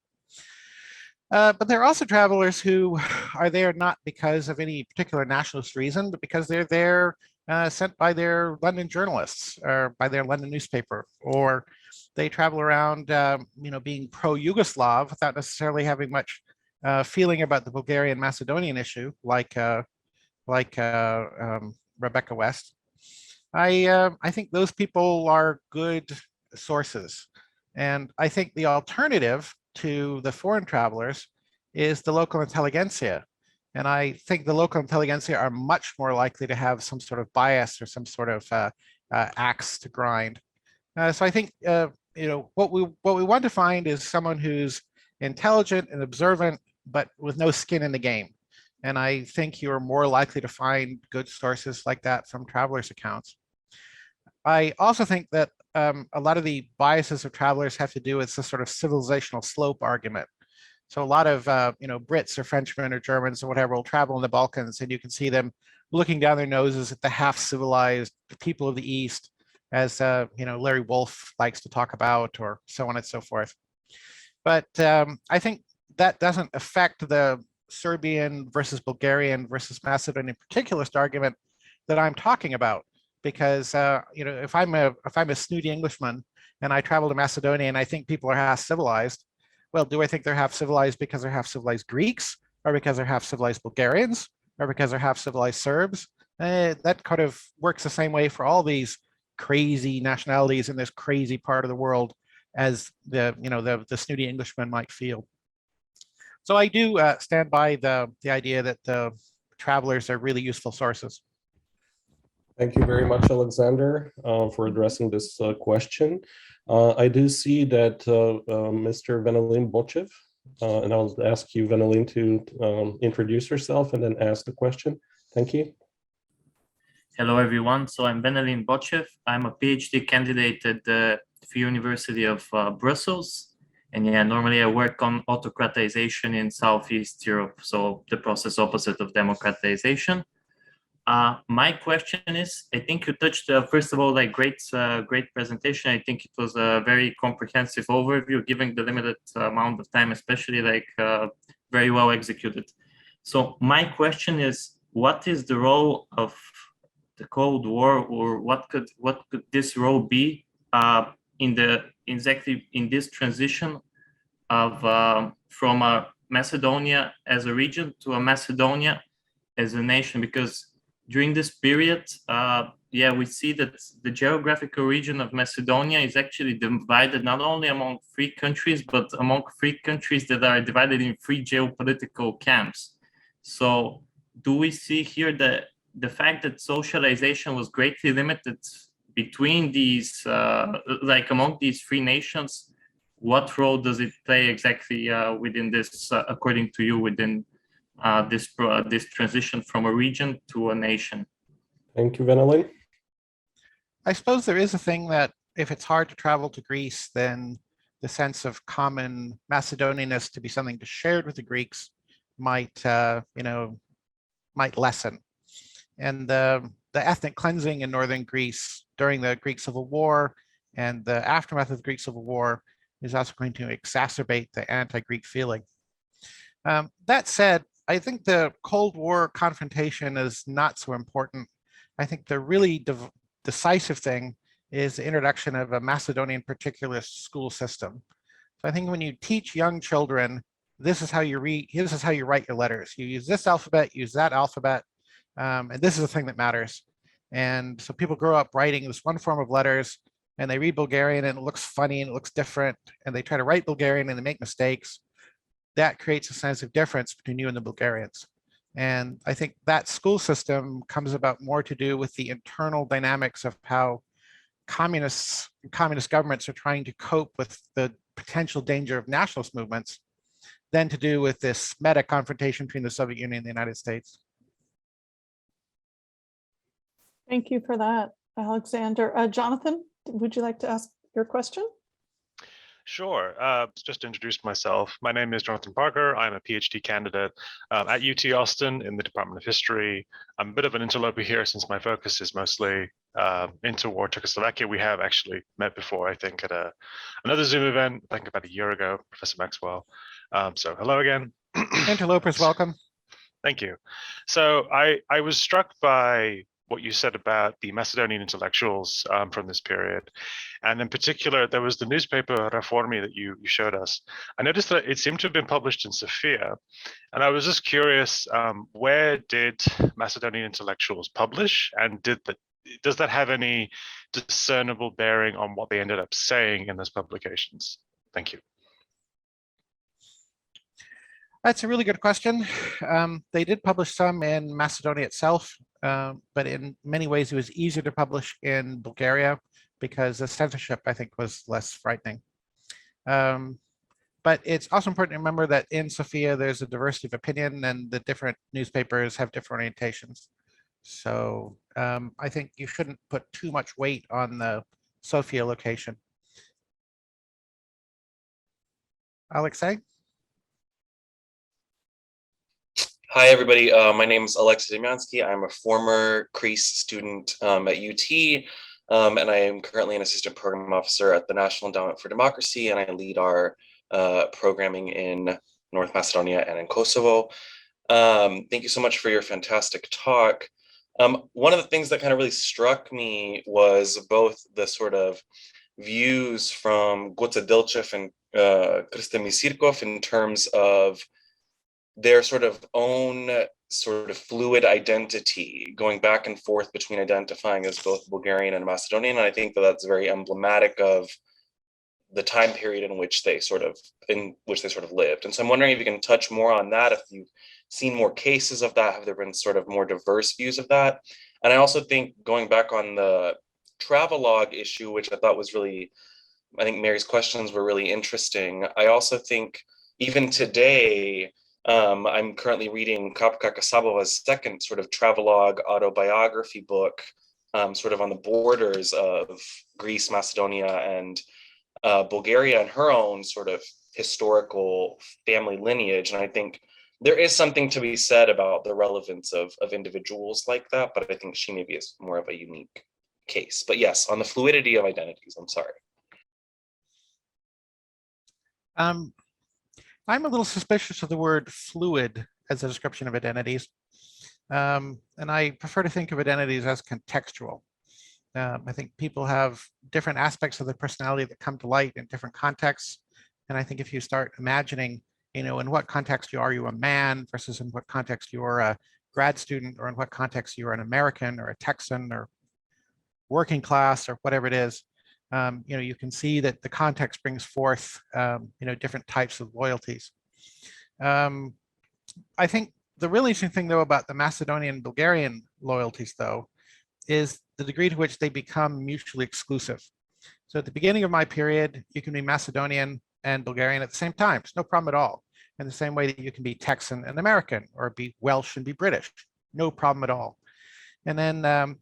But there are also travelers who are there not because of any particular nationalist reason, but because they're there sent by their London journalists or by their London newspaper, or they travel around, being pro-Yugoslav without necessarily having much feeling about the Bulgarian Macedonian issue, like Rebecca West. I think those people are good sources. And I think the alternative to the foreign travelers is the local intelligentsia. And I think the local intelligentsia are much more likely to have some sort of bias or some sort of axe to grind. So I think what we want to find is someone who's intelligent and observant, but with no skin in the game. And I think you're more likely to find good sources like that from travelers' accounts. I also think that a lot of the biases of travelers have to do with the sort of civilizational slope argument. So a lot of Brits or Frenchmen or Germans or whatever will travel in the Balkans, and you can see them looking down their noses at the half-civilized people of the East, as Larry Wolff likes to talk about, or so on and so forth. But I think that doesn't affect the Serbian versus Bulgarian versus Macedonian particularist argument that I'm talking about, because if I'm a snooty Englishman and I travel to Macedonia and I think people are half civilized, well, do I think they're half civilized because they're half civilized Greeks, or because they're half civilized Bulgarians, or because they're half civilized Serbs? That kind of works the same way for all these crazy nationalities in this crazy part of the world as the snooty Englishman might feel. So I do stand by the idea that the travelers are really useful sources. Thank you very much, Alexander, for addressing this question. I do see that Mr. Venelin Bochev, and I'll ask you, Venelin, to introduce yourself and then ask the question. Thank you. Hello, everyone. So I'm Venelin Bochev. I'm a PhD candidate at the Free University of Brussels. And yeah, normally I work on autocratization in Southeast Europe. So the process opposite of democratization. My question is, I think you touched, first of all, like great presentation. I think it was a very comprehensive overview, given the limited amount of time, especially like very well executed. So my question is, what is the role of the Cold War, or what could this role be exactly in this transition of from a Macedonia as a region to a Macedonia as a nation? Because during this period, we see that the geographical region of Macedonia is actually divided not only among three countries, but among three countries that are divided in three geopolitical camps. So do we see here that the fact that socialization was greatly limited between these, like among these three nations, what role does it play exactly within this, according to you, within this transition from a region to a nation? Thank you, Venelin. I suppose there is a thing that if it's hard to travel to Greece, then the sense of common Macedonianness to be something to shared with the Greeks might lessen. And the ethnic cleansing in northern Greece during the Greek Civil War and the aftermath of the Greek Civil War is also going to exacerbate the anti-Greek feeling. That said, I think the Cold War confrontation is not so important. I think the really decisive thing is the introduction of a Macedonian particularist school system. So I think when you teach young children, this is how you write your letters. You use this alphabet, use that alphabet, and this is the thing that matters. And so people grow up writing this one form of letters, and they read Bulgarian and it looks funny and it looks different, and they try to write Bulgarian and they make mistakes. That creates a sense of difference between you and the Bulgarians. And I think that school system comes about more to do with the internal dynamics of how communist governments are trying to cope with the potential danger of nationalist movements than to do with this meta confrontation between the Soviet Union and the United States. Thank you for that, Alexander. Jonathan, would you like to ask your question? Sure. Just to introduce myself, my name is Jonathan Parker. I'm a PhD candidate at UT Austin in the Department of History. I'm a bit of an interloper here since my focus is mostly interwar Czechoslovakia. We have actually met before, I think, at another Zoom event, I think about a year ago, Professor Maxwell. So hello again. Interlopers, welcome. Thank you. So I was struck by what you said about the Macedonian intellectuals from this period. And in particular, there was the newspaper Reformi that you showed us. I noticed that it seemed to have been published in Sofia. And I was just curious, where did Macedonian intellectuals publish? And does that have any discernible bearing on what they ended up saying in those publications? Thank you. That's a really good question. They did publish some in Macedonia itself, but in many ways it was easier to publish in Bulgaria because the censorship, I think, was less frightening. But it's also important to remember that in Sofia, there's a diversity of opinion and the different newspapers have different orientations. So I think you shouldn't put too much weight on the Sofia location. Alexei? Hi, everybody. My name is Alexei Demyansky. I'm a former CREEES student at UT, and I am currently an assistant program officer at the National Endowment for Democracy, and I lead our programming in North Macedonia and in Kosovo. Thank you so much for your fantastic talk. One of the things that kind of really struck me was both the sort of views from Goce Dilchev and Krista Misirkov in terms of their sort of own sort of fluid identity, going back and forth between identifying as both Bulgarian and Macedonian. And I think that that's very emblematic of the time period in which they sort of lived. And so I'm wondering if you can touch more on that, if you've seen more cases of that, have there been sort of more diverse views of that? And I also think, going back on the travelogue issue, which I thought was really, I think Mary's questions were really interesting. I also think even today, I'm currently reading Kapka Kasabova's second sort of travelogue autobiography book, sort of on the borders of Greece, Macedonia, and Bulgaria, and her own sort of historical family lineage. And I think there is something to be said about the relevance of individuals like that, but I think she maybe is more of a unique case. But yes, on the fluidity of identities, I'm sorry. I'm a little suspicious of the word fluid as a description of identities. And I prefer to think of identities as contextual. I think people have different aspects of their personality that come to light in different contexts. And I think if you start imagining, in what context you are a man versus in what context you're a grad student, or in what context you're an American or a Texan or working class or whatever it is, you can see that the context brings forth, different types of loyalties. I think the really interesting thing, though, about the Macedonian-Bulgarian loyalties, though, is the degree to which they become mutually exclusive. So at the beginning of my period, you can be Macedonian and Bulgarian at the same time. It's no problem at all. In the same way that you can be Texan and American, or be Welsh and be British. No problem at all. And then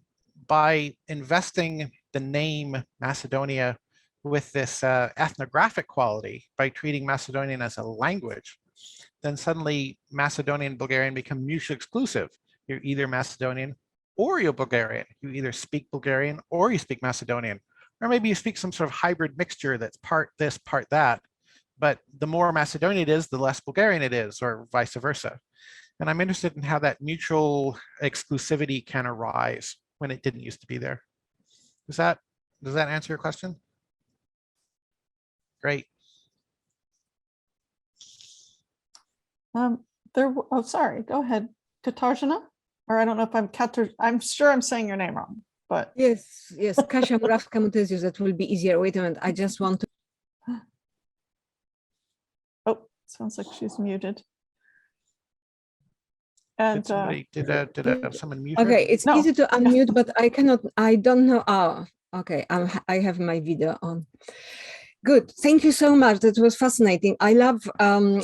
by investing the name Macedonia with this ethnographic quality, by treating Macedonian as a language, then suddenly Macedonian and Bulgarian become mutually exclusive. You're either Macedonian or you're Bulgarian. You either speak Bulgarian or you speak Macedonian, or maybe you speak some sort of hybrid mixture that's part this, part that. But the more Macedonian it is, the less Bulgarian it is, or vice versa. And I'm interested in how that mutual exclusivity can arise when it didn't used to be there. Does that answer your question? Great. Oh, sorry, go ahead, Katarzyna, or I don't know if I'm sure I'm saying your name wrong, but. Yes, Kasia Murawska-Mutesius, that will be easier. Wait a minute, I just want to. Oh, sounds like she's muted. And did someone mute her? Okay, it's No. easy to unmute, but I don't know. Oh, okay, I have my video on. Good, thank you so much. That was fascinating. I love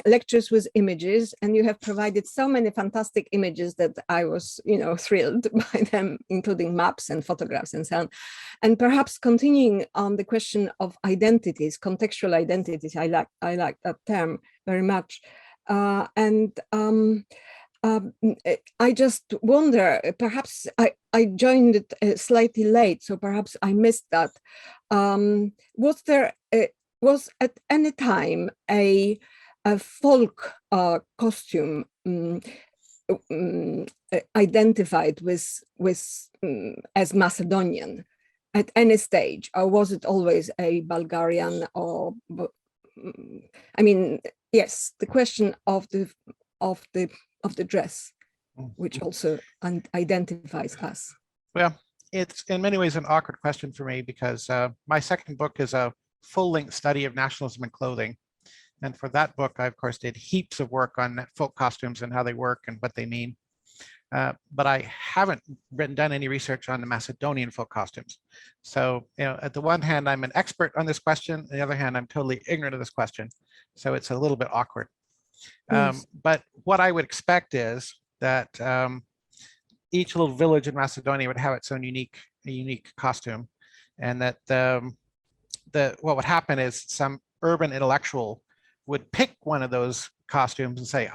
lectures with images, and you have provided so many fantastic images that I was, thrilled by them, including maps and photographs and so on. And perhaps continuing on the question of identities, contextual identities, I like that term very much. I just wonder, perhaps I joined it slightly late, so perhaps I missed that. Was at any time a folk costume identified as Macedonian at any stage, or was it always a Bulgarian? Or I mean, yes, the question of the dress, which also identifies us. Well, it's in many ways an awkward question for me, because my second book is a full-length study of nationalism and clothing. And for that book, I, of course, did heaps of work on folk costumes and how they work and what they mean. But I haven't done any research on the Macedonian folk costumes. So, at the one hand, I'm an expert on this question. On the other hand, I'm totally ignorant of this question. So it's a little bit awkward. Yes. But what I would expect is that each little village in Macedonia would have its own unique costume, and that what would happen is some urban intellectual would pick one of those costumes and say,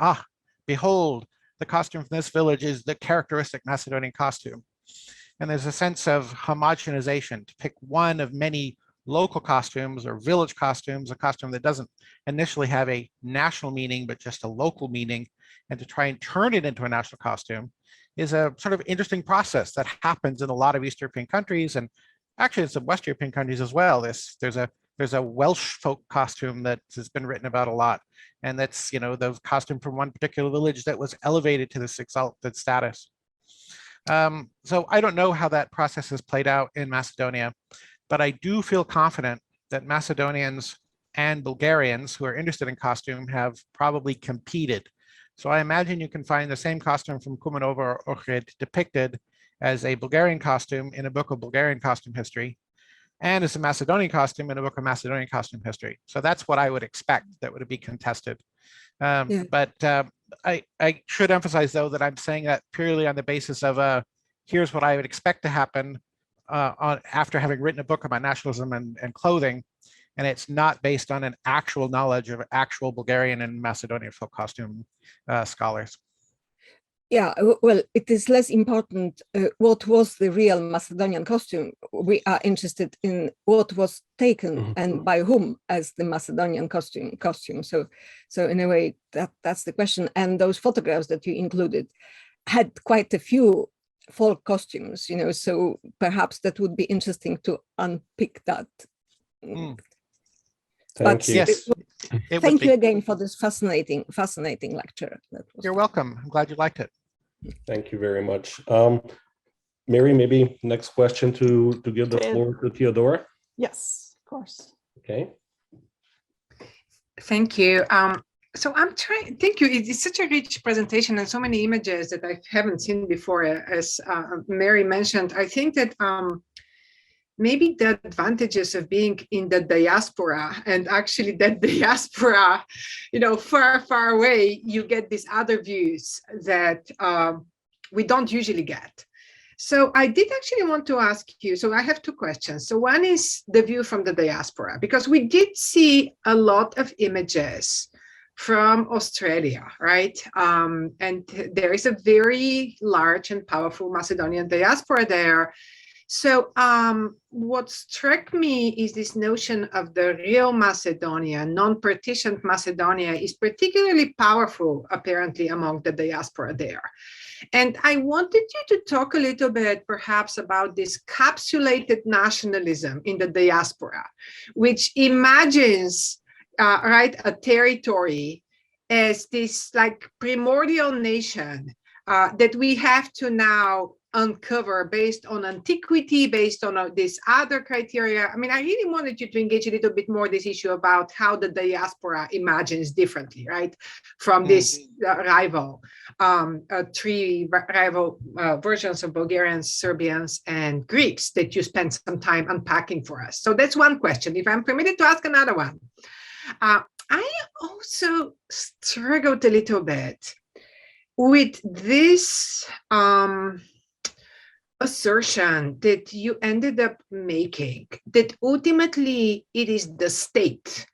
behold, the costume from this village is the characteristic Macedonian costume. And there's a sense of homogenization to pick one of many local costumes or village costumes, a costume that doesn't initially have a national meaning, but just a local meaning, and to try and turn it into a national costume is a sort of interesting process that happens in a lot of East European countries, and actually in some West European countries as well. There's a Welsh folk costume that has been written about a lot, and that's, the costume from one particular village that was elevated to this exalted status. So I don't know how that process has played out in Macedonia, but I do feel confident that Macedonians and Bulgarians who are interested in costume have probably competed. So I imagine you can find the same costume from Kumanova or Ohrid depicted as a Bulgarian costume in a book of Bulgarian costume history, and as a Macedonian costume in a book of Macedonian costume history. So that's what I would expect that would be contested. But I should emphasize, though, that I'm saying that purely on the basis of here's what I would expect to happen after having written a book about nationalism and clothing, and it's not based on an actual knowledge of actual Bulgarian and Macedonian folk costume scholars. Yeah, well, it is less important what was the real Macedonian costume. We are interested in what was taken and by whom as the Macedonian costume. So in a way, that's the question. And those photographs that you included had quite a few folk costumes, so perhaps that would be interesting to unpick that. Thank you. Yes, thank you again for this fascinating lecture. You're welcome. I'm glad you liked it. Thank you very much. Mary, maybe next question to give the floor to Theodora. Yes, of course. Okay. Thank you. So thank you. It's such a rich presentation and so many images that I haven't seen before, as Mary mentioned. I think that maybe the advantages of being in the diaspora, and actually that diaspora, far, far away, you get these other views that we don't usually get. So I did actually want to ask you, so I have two questions. So one is the view from the diaspora, because we did see a lot of images from Australia, right? And there is a very large and powerful Macedonian diaspora there. So what struck me is this notion of the real Macedonia, non-partitioned Macedonia, is particularly powerful, apparently, among the diaspora there. And I wanted you to talk a little bit, perhaps, about this capsulated nationalism in the diaspora, which imagines, a territory as this like primordial nation that we have to now uncover based on antiquity, based on this other criteria. I mean, I really wanted you to engage a little bit more this issue about how the diaspora imagines differently, right? From this three rival versions of Bulgarians, Serbians, and Greeks that you spent some time unpacking for us. So that's one question. If I'm permitted to ask another one. I also struggled a little bit with this assertion that you ended up making, that ultimately it is the state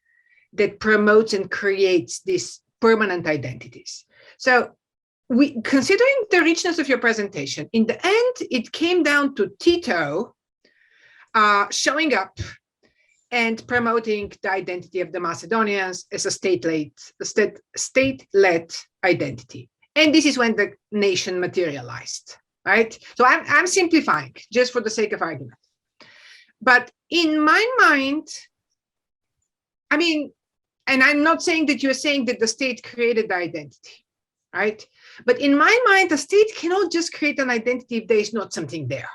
that promotes and creates these permanent identities. So considering the richness of your presentation, in the end, it came down to Tito showing up and promoting the identity of the Macedonians as a state-led identity. And this is when the nation materialized, right? So I'm simplifying just for the sake of argument. But in my mind, I mean, and I'm not saying that you're saying that the state created the identity, right? But in my mind, the state cannot just create an identity if there is not something there.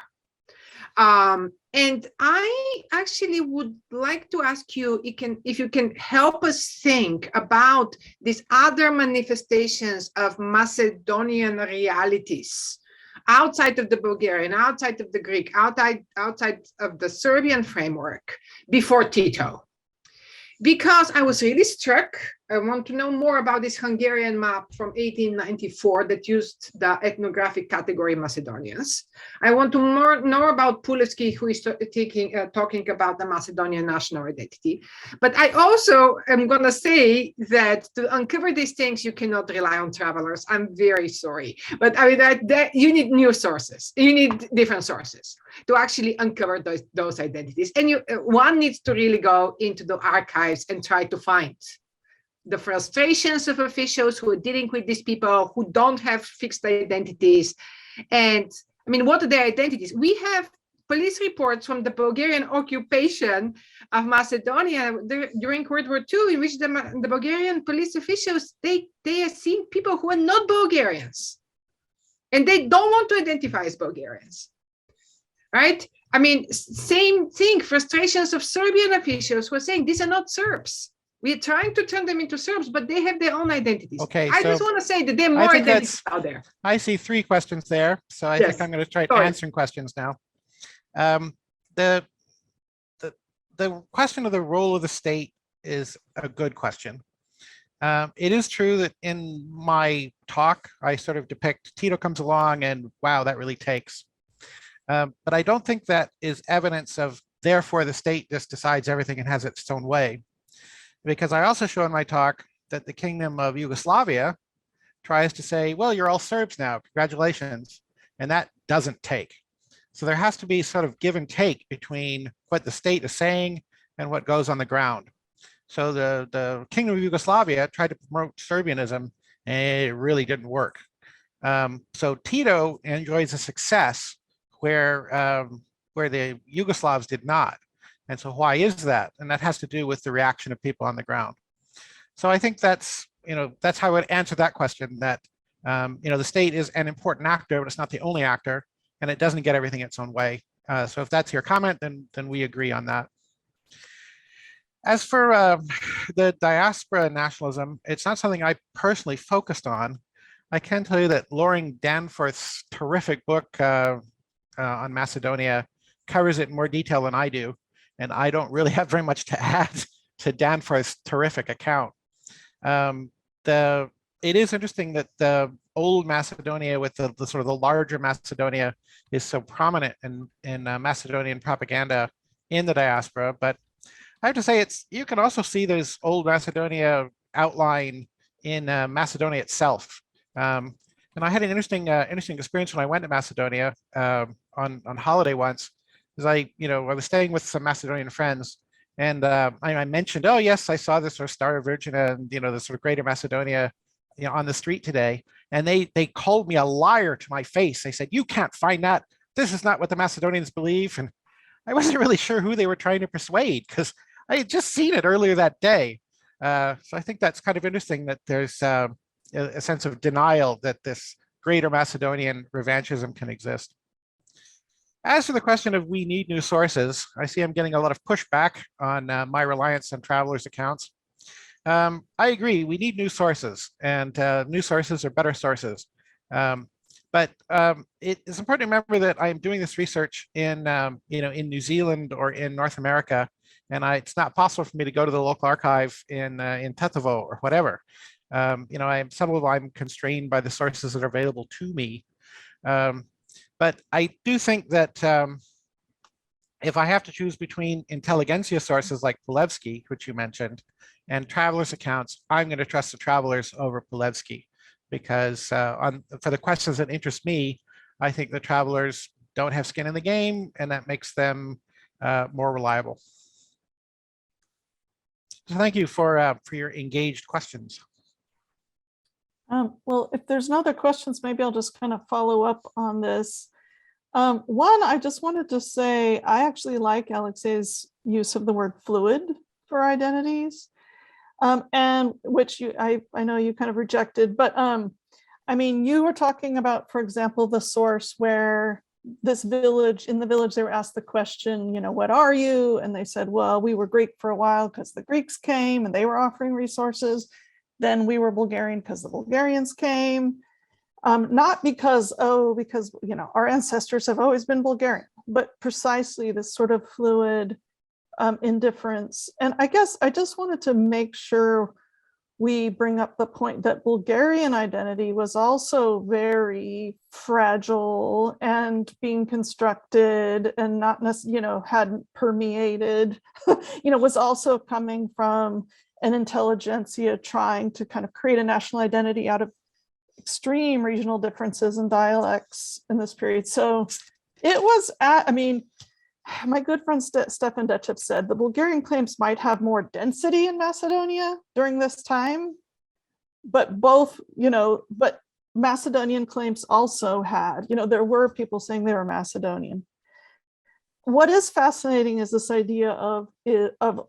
And I actually would like to ask you if you can help us think about these other manifestations of Macedonian realities outside of the Bulgarian, outside of the Greek, outside of the Serbian framework before Tito. Because I was really struck I want to know more about this Hungarian map from 1894 that used the ethnographic category Macedonians. I want to know about Pulevsky, who is talking about the Macedonian national identity. But I also am going to say that to uncover these things, you cannot rely on travelers. I'm very sorry. But I mean, that you need new sources. You need different sources to actually uncover those identities. And one needs to really go into the archives and try to find the frustrations of officials who are dealing with these people who don't have fixed identities. And I mean, what are their identities? We have police reports from the Bulgarian occupation of Macedonia during World War II, in which the Bulgarian police officials, they are seeing people who are not Bulgarians. And they don't want to identify as Bulgarians, right? I mean, same thing, frustrations of Serbian officials who are saying these are not Serbs. We're trying to turn them into Serbs, but they have their own identities. Okay, I just want to say that there are more identities out there. I see 3 questions there, so I think I'm going to try answering questions now. The question of the role of the state is a good question. It is true that in my talk, I sort of depict Tito comes along and wow, that really takes. But I don't think that is evidence of therefore the state just decides everything and has its own way. Because I also show in my talk that the Kingdom of Yugoslavia tries to say, well, you're all Serbs now, congratulations. And that doesn't take. So there has to be sort of give and take between what the state is saying and what goes on the ground. So the Kingdom of Yugoslavia tried to promote Serbianism and it really didn't work. So Tito enjoys a success where the Yugoslavs did not. And so why is that? And that has to do with the reaction of people on the ground. So I think that's how I would answer that question, that the state is an important actor, but it's not the only actor, and it doesn't get everything its own way. So if that's your comment, then we agree on that. As for the diaspora nationalism, it's not something I personally focused on. I can tell you that Loring Danforth's terrific book on Macedonia covers it in more detail than I do. And I don't really have very much to add to Danforth's terrific account. It is interesting that the old Macedonia with the sort of the larger Macedonia is so prominent in Macedonian propaganda in the diaspora. But I have to say, you can also see this old Macedonia outline in Macedonia itself. And I had an interesting experience when I went to Macedonia on holiday once. Because I was staying with some Macedonian friends, and I mentioned, oh yes, I saw this sort of Star of Virginia and the sort of Greater Macedonia, on the street today, and they called me a liar to my face. They said, you can't find that. This is not what the Macedonians believe, and I wasn't really sure who they were trying to persuade because I had just seen it earlier that day. So I think that's kind of interesting that there's a sense of denial that this Greater Macedonian revanchism can exist. As for the question of we need new sources, I see I'm getting a lot of pushback on my reliance on travelers' accounts. I agree, we need new sources, and new sources are better sources. But it is important to remember that I'm doing this research in in New Zealand or in North America, and it's not possible for me to go to the local archive in Tetovo or whatever. I'm constrained by the sources that are available to me. But I do think that if I have to choose between intelligentsia sources like Pulevsky, which you mentioned, and travelers' accounts, I'm going to trust the travelers over Pulevsky because for the questions that interest me, I think the travelers don't have skin in the game, and that makes them more reliable. So thank you for your engaged questions. Well, if there's no other questions, maybe I'll just kind of follow up on this. One, I just wanted to say, I actually like Alexei's use of the word fluid for identities, and which I know you kind of rejected, but I mean, you were talking about, for example, the source where in the village, they were asked the question, what are you? And they said, well, we were Greek for a while because the Greeks came and they were offering resources. Then we were Bulgarian because the Bulgarians came. Not because our ancestors have always been Bulgarian, but precisely this sort of fluid indifference. And I guess I just wanted to make sure we bring up the point that Bulgarian identity was also very fragile and being constructed and not necessarily, hadn't permeated, was also coming from an intelligentsia trying to kind of create a national identity out of extreme regional differences and dialects in this period. So it was, my good friend Stefan Dechev said the Bulgarian claims might have more density in Macedonia during this time, but but Macedonian claims also had, there were people saying they were Macedonian. What is fascinating is this idea of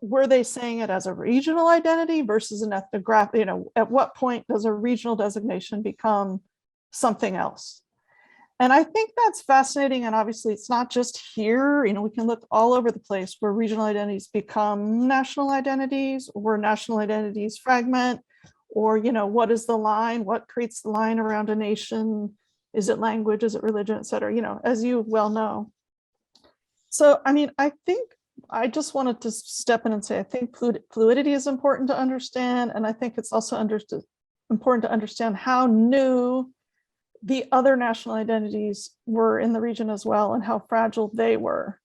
were they saying it as a regional identity versus an ethnographic, at what point does a regional designation become something else? And I think that's fascinating. And obviously it's not just here, we can look all over the place where regional identities become national identities, or national identities fragment, or, what is the line? What creates the line around a nation? Is it language? Is it religion, et cetera, as you well know. So, I think I just wanted to step in and say, I think fluidity is important to understand. And I think it's also important to understand how new the other national identities were in the region as well, and how fragile they were.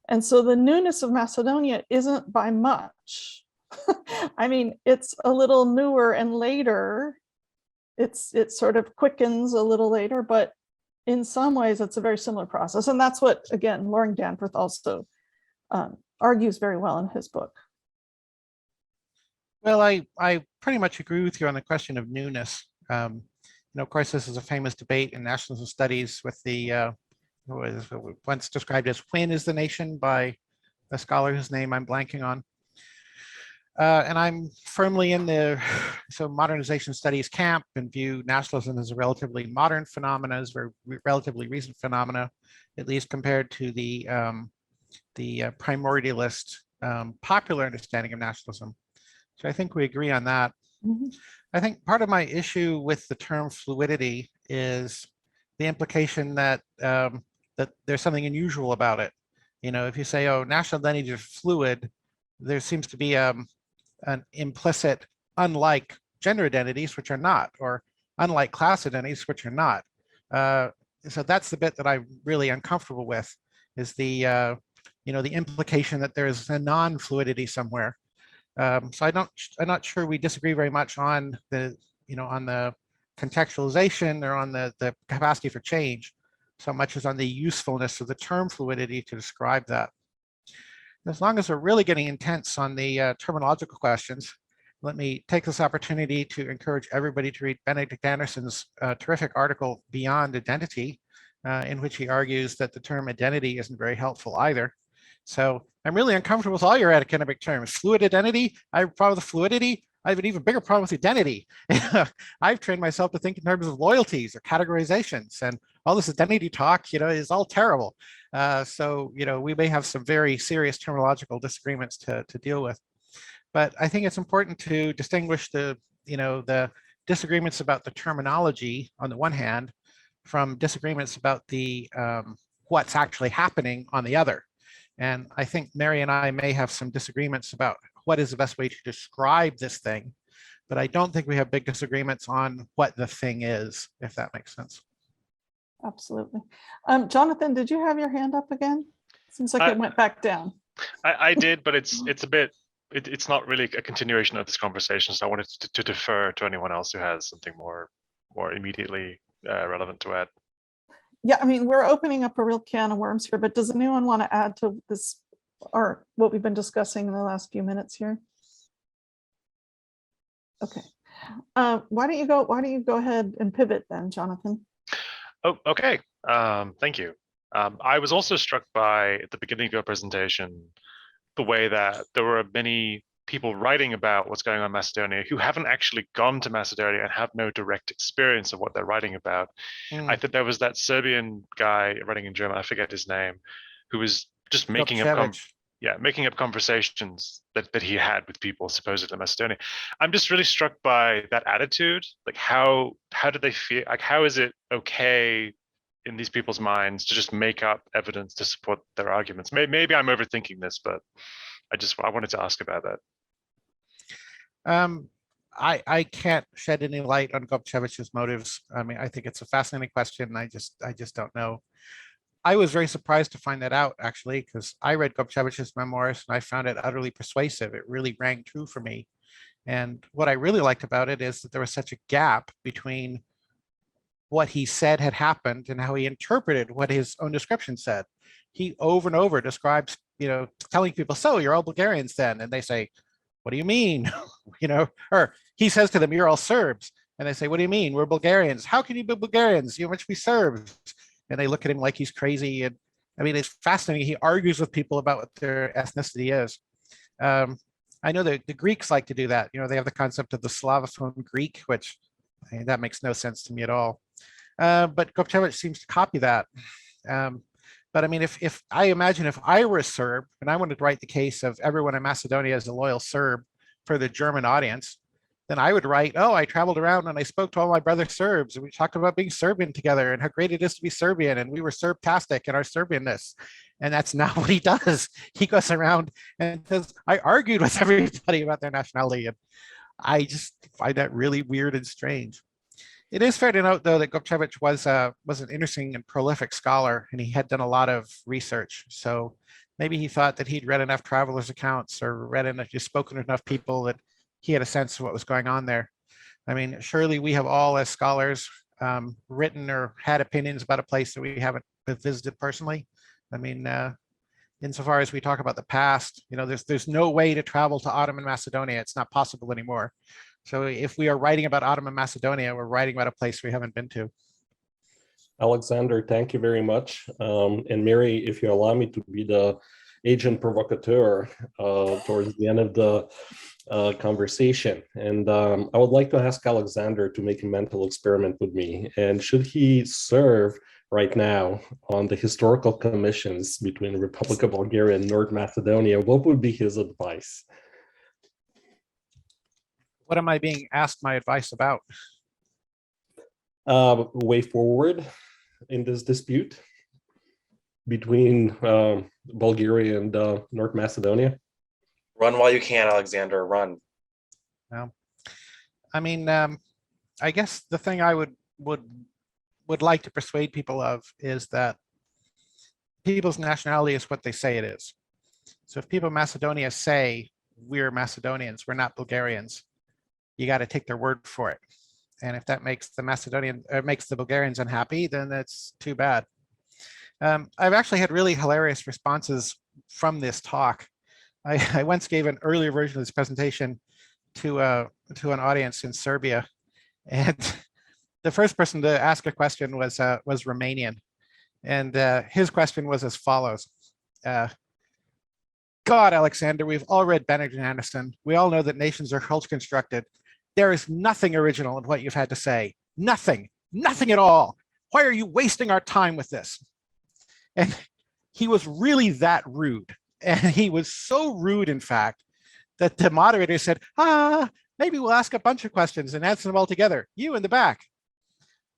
And so the newness of Macedonia isn't by much. It's a little newer and later. It sort of quickens a little later, but in some ways it's a very similar process. And that's what, again, Loring Danforth also argues very well in his book. Well, I pretty much agree with you on the question of newness. Of course, this is a famous debate in nationalism studies with the once described as "when is the nation" by a scholar whose name I'm blanking on. And I'm firmly in the modernization studies camp and view nationalism as a relatively modern phenomena, as a relatively recent phenomena, at least compared to the primordialist popular understanding of nationalism. So I think we agree on that. Mm-hmm. I think part of my issue with the term fluidity is the implication that that there's something unusual about it. If you say, "Oh, national identities are fluid," there seems to be an implicit, unlike gender identities, which are not, or unlike class identities, which are not. So that's the bit that I'm really uncomfortable with, is the the implication that there is a non-fluidity somewhere. So I'm not sure we disagree very much on the on the contextualization or on the capacity for change, so much as on the usefulness of the term fluidity to describe that. As long as we're really getting intense on the terminological questions, let me take this opportunity to encourage everybody to read Benedict Anderson's terrific article, Beyond Identity, in which he argues that the term identity isn't very helpful either. So I'm really uncomfortable with all your academic terms. Fluid identity, I have a problem with fluidity. I have an even bigger problem with identity. I've trained myself to think in terms of loyalties or categorizations, and all this identity talk, is all terrible. So, we may have some very serious terminological disagreements to deal with. But I think it's important to distinguish the disagreements about the terminology on the one hand from disagreements about the what's actually happening on the other. And I think Mary and I may have some disagreements about what is the best way to describe this thing, but I don't think we have big disagreements on what the thing is, if that makes sense. Absolutely. Jonathan, did you have your hand up again? Seems like it went back down. I did, but it's a bit, it's not really a continuation of this conversation, so I wanted to defer to anyone else who has something more immediately relevant to add. Yeah, we're opening up a real can of worms here, but does anyone want to add to this or what we've been discussing in the last few minutes here? Okay. Why don't you go ahead and pivot then, Jonathan? Oh, okay. Thank you. I was also struck by, at the beginning of your presentation, the way that there were many people writing about what's going on in Macedonia who haven't actually gone to Macedonia and have no direct experience of what they're writing about. I think there was that Serbian guy writing in German, I forget his name, who was just making up conversations that he had with people supposedly in Macedonia. I'm just really struck by that attitude. Like how do they feel? Like how is it okay in these people's minds to just make up evidence to support their arguments? Maybe I'm overthinking this, but I wanted to ask about that. I can't shed any light on Gopčević's motives. I mean, I think it's a fascinating question. I just don't know. I was very surprised to find that out, actually, because I read Gopčević's memoirs and I found it utterly persuasive. It really rang true for me. And what I really liked about it is that there was such a gap between what he said had happened and how he interpreted what his own description said. He over and over describes, telling people, so you're all Bulgarians then? And they say, what do you mean? Or he says to them, you're all Serbs. And they say, what do you mean? We're Bulgarians. How can you be Bulgarians? You must be Serbs. And they look at him like he's crazy. And I mean, it's fascinating. He argues with people about what their ethnicity is. I know that the Greeks like to do that. They have the concept of the Slavophone Greek, which that makes no sense to me at all. But Gopčević seems to copy that. But I mean, if I imagine if I were a Serb and I wanted to write the case of everyone in Macedonia as a loyal Serb for the German audience, then I would write, oh, I traveled around and I spoke to all my brother Serbs and we talked about being Serbian together and how great it is to be Serbian and we were Serbtastic in our Serbianness. And that's not what he does. He goes around and says, I argued with everybody about their nationality. And I just find that really weird and strange. It is fair to note, though, that Gopčević was an interesting and prolific scholar, and he had done a lot of research. So maybe he thought that he'd read enough travelers' accounts or read enough, just spoken to enough people that he had a sense of what was going on there. I mean, surely we have all, as scholars, written or had opinions about a place that we haven't visited personally. I mean, insofar as we talk about the past, there's no way to travel to Ottoman Macedonia. It's not possible anymore. So if we are writing about Ottoman Macedonia, we're writing about a place we haven't been to. Alexander, thank you very much. And Mary, if you allow me to be the agent provocateur towards the end of the conversation. And I would like to ask Alexander to make a mental experiment with me. And should he serve right now on the historical commissions between the Republic of Bulgaria and North Macedonia, what would be his advice? What am I being asked my advice about? Way forward in this dispute between Bulgaria and North Macedonia. Run while you can, Alexander, run. Well, I mean, I guess the thing I would like to persuade people of is that people's nationality is what they say it is. So if people in Macedonia say, we're Macedonians, we're not Bulgarians, you got to take their word for it. And if that makes the Bulgarians unhappy, then that's too bad. I've actually had really hilarious responses from this talk. I once gave an earlier version of this presentation to an audience in Serbia, and the first person to ask a question was Romanian, and his question was as follows. God, Alexander, we've all read Benedict Anderson. We all know that nations are culture constructed. There is nothing original in what you've had to say. Nothing at all. Why are you wasting our time with this? And he was really that rude. And he was so rude, in fact, that the moderator said, maybe we'll ask a bunch of questions and answer them all together. You in the back.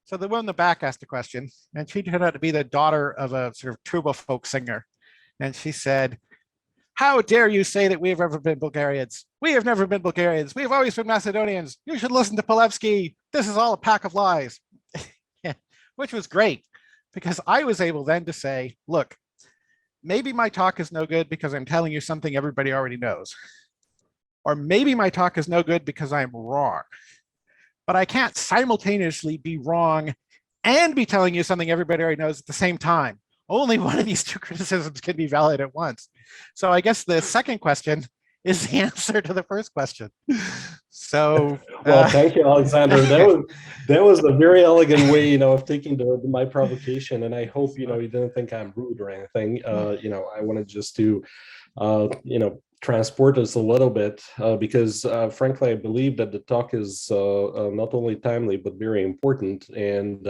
So the one in the back asked a question, and she turned out to be the daughter of a sort of turbo folk singer. And she said, how dare you say that we have ever been Bulgarians? We have never been Bulgarians. We have always been Macedonians. You should listen to Palevsky. This is all a pack of lies. Yeah, which was great, because I was able then to say, look, maybe my talk is no good because I'm telling you something everybody already knows. Or maybe my talk is no good because I'm wrong. But I can't simultaneously be wrong and be telling you something everybody already knows at the same time. Only one of these two criticisms can be valid at once. So I guess the second question is the answer to the first question. So well, thank you, Alexander. That was a very elegant way, of taking my provocation, and I hope you didn't think I'm rude or anything. I wanted just to transport us a little bit because frankly I believe that the talk is not only timely but very important, and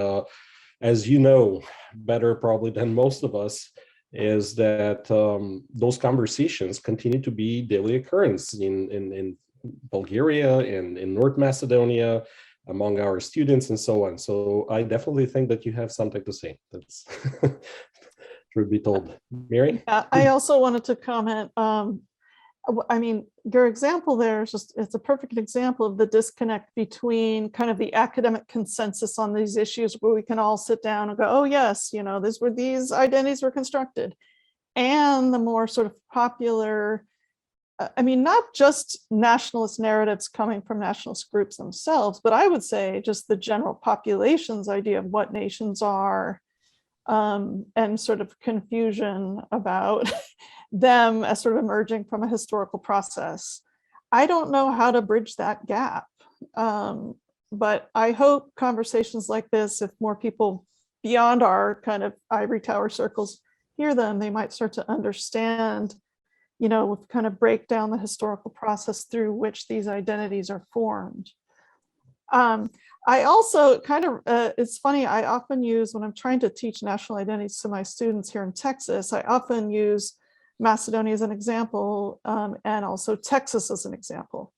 as you know better probably than most of us, is that those conversations continue to be daily occurrence in Bulgaria and in North Macedonia, among our students and so on. So I definitely think that you have something to say. That's truth be told. Mary? I also wanted to comment. I mean, your example there is just, it's a perfect example of the disconnect between kind of the academic consensus on these issues where we can all sit down and go, oh yes, you know, these identities were constructed, and the more sort of popular, I mean, not just nationalist narratives coming from nationalist groups themselves, but I would say just the general population's idea of what nations are, and sort of confusion about them as sort of emerging from a historical process. I don't know how to bridge that gap, but I hope conversations like this, if more people beyond our kind of ivory tower circles hear them, they might start to understand, you know, kind of break down the historical process through which these identities are formed. I also kind of, it's funny, I often use, when I'm trying to teach national identities to my students here in Texas, I often use Macedonia as an example, and also Texas as an example,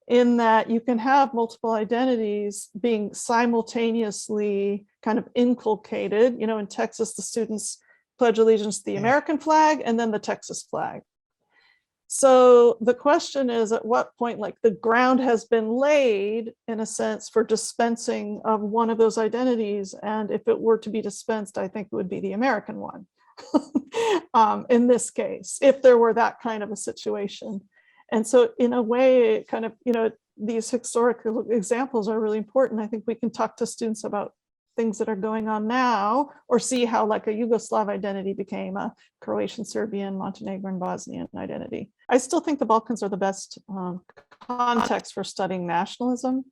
in that you can have multiple identities being simultaneously kind of inculcated. You know, in Texas, the students pledge allegiance to the American flag and then the Texas flag. So the question is, at what point, like, the ground has been laid, in a sense, for dispensing of one of those identities. And if it were to be dispensed, I think it would be the American one. In this case, if there were that kind of a situation. And so in a way, it kind of, you know, these historical examples are really important. I think we can talk to students about things that are going on now, or see how like a Yugoslav identity became a Croatian, Serbian, Montenegrin, Bosnian identity. I still think the Balkans are the best context for studying nationalism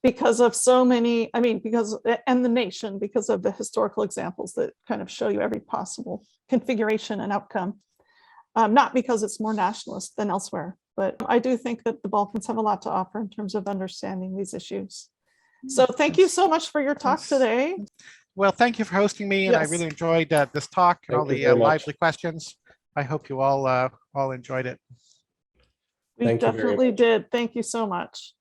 because of so many, I mean, and the nation, because of the historical examples that kind of show you every possible configuration and outcome. Not because it's more nationalist than elsewhere, but I do think that the Balkans have a lot to offer in terms of understanding these issues. So thank you so much for your talk today. Well, thank you for hosting me, and I really enjoyed this talk and all the lively questions. I hope you all enjoyed it. We definitely did. Thank you so much.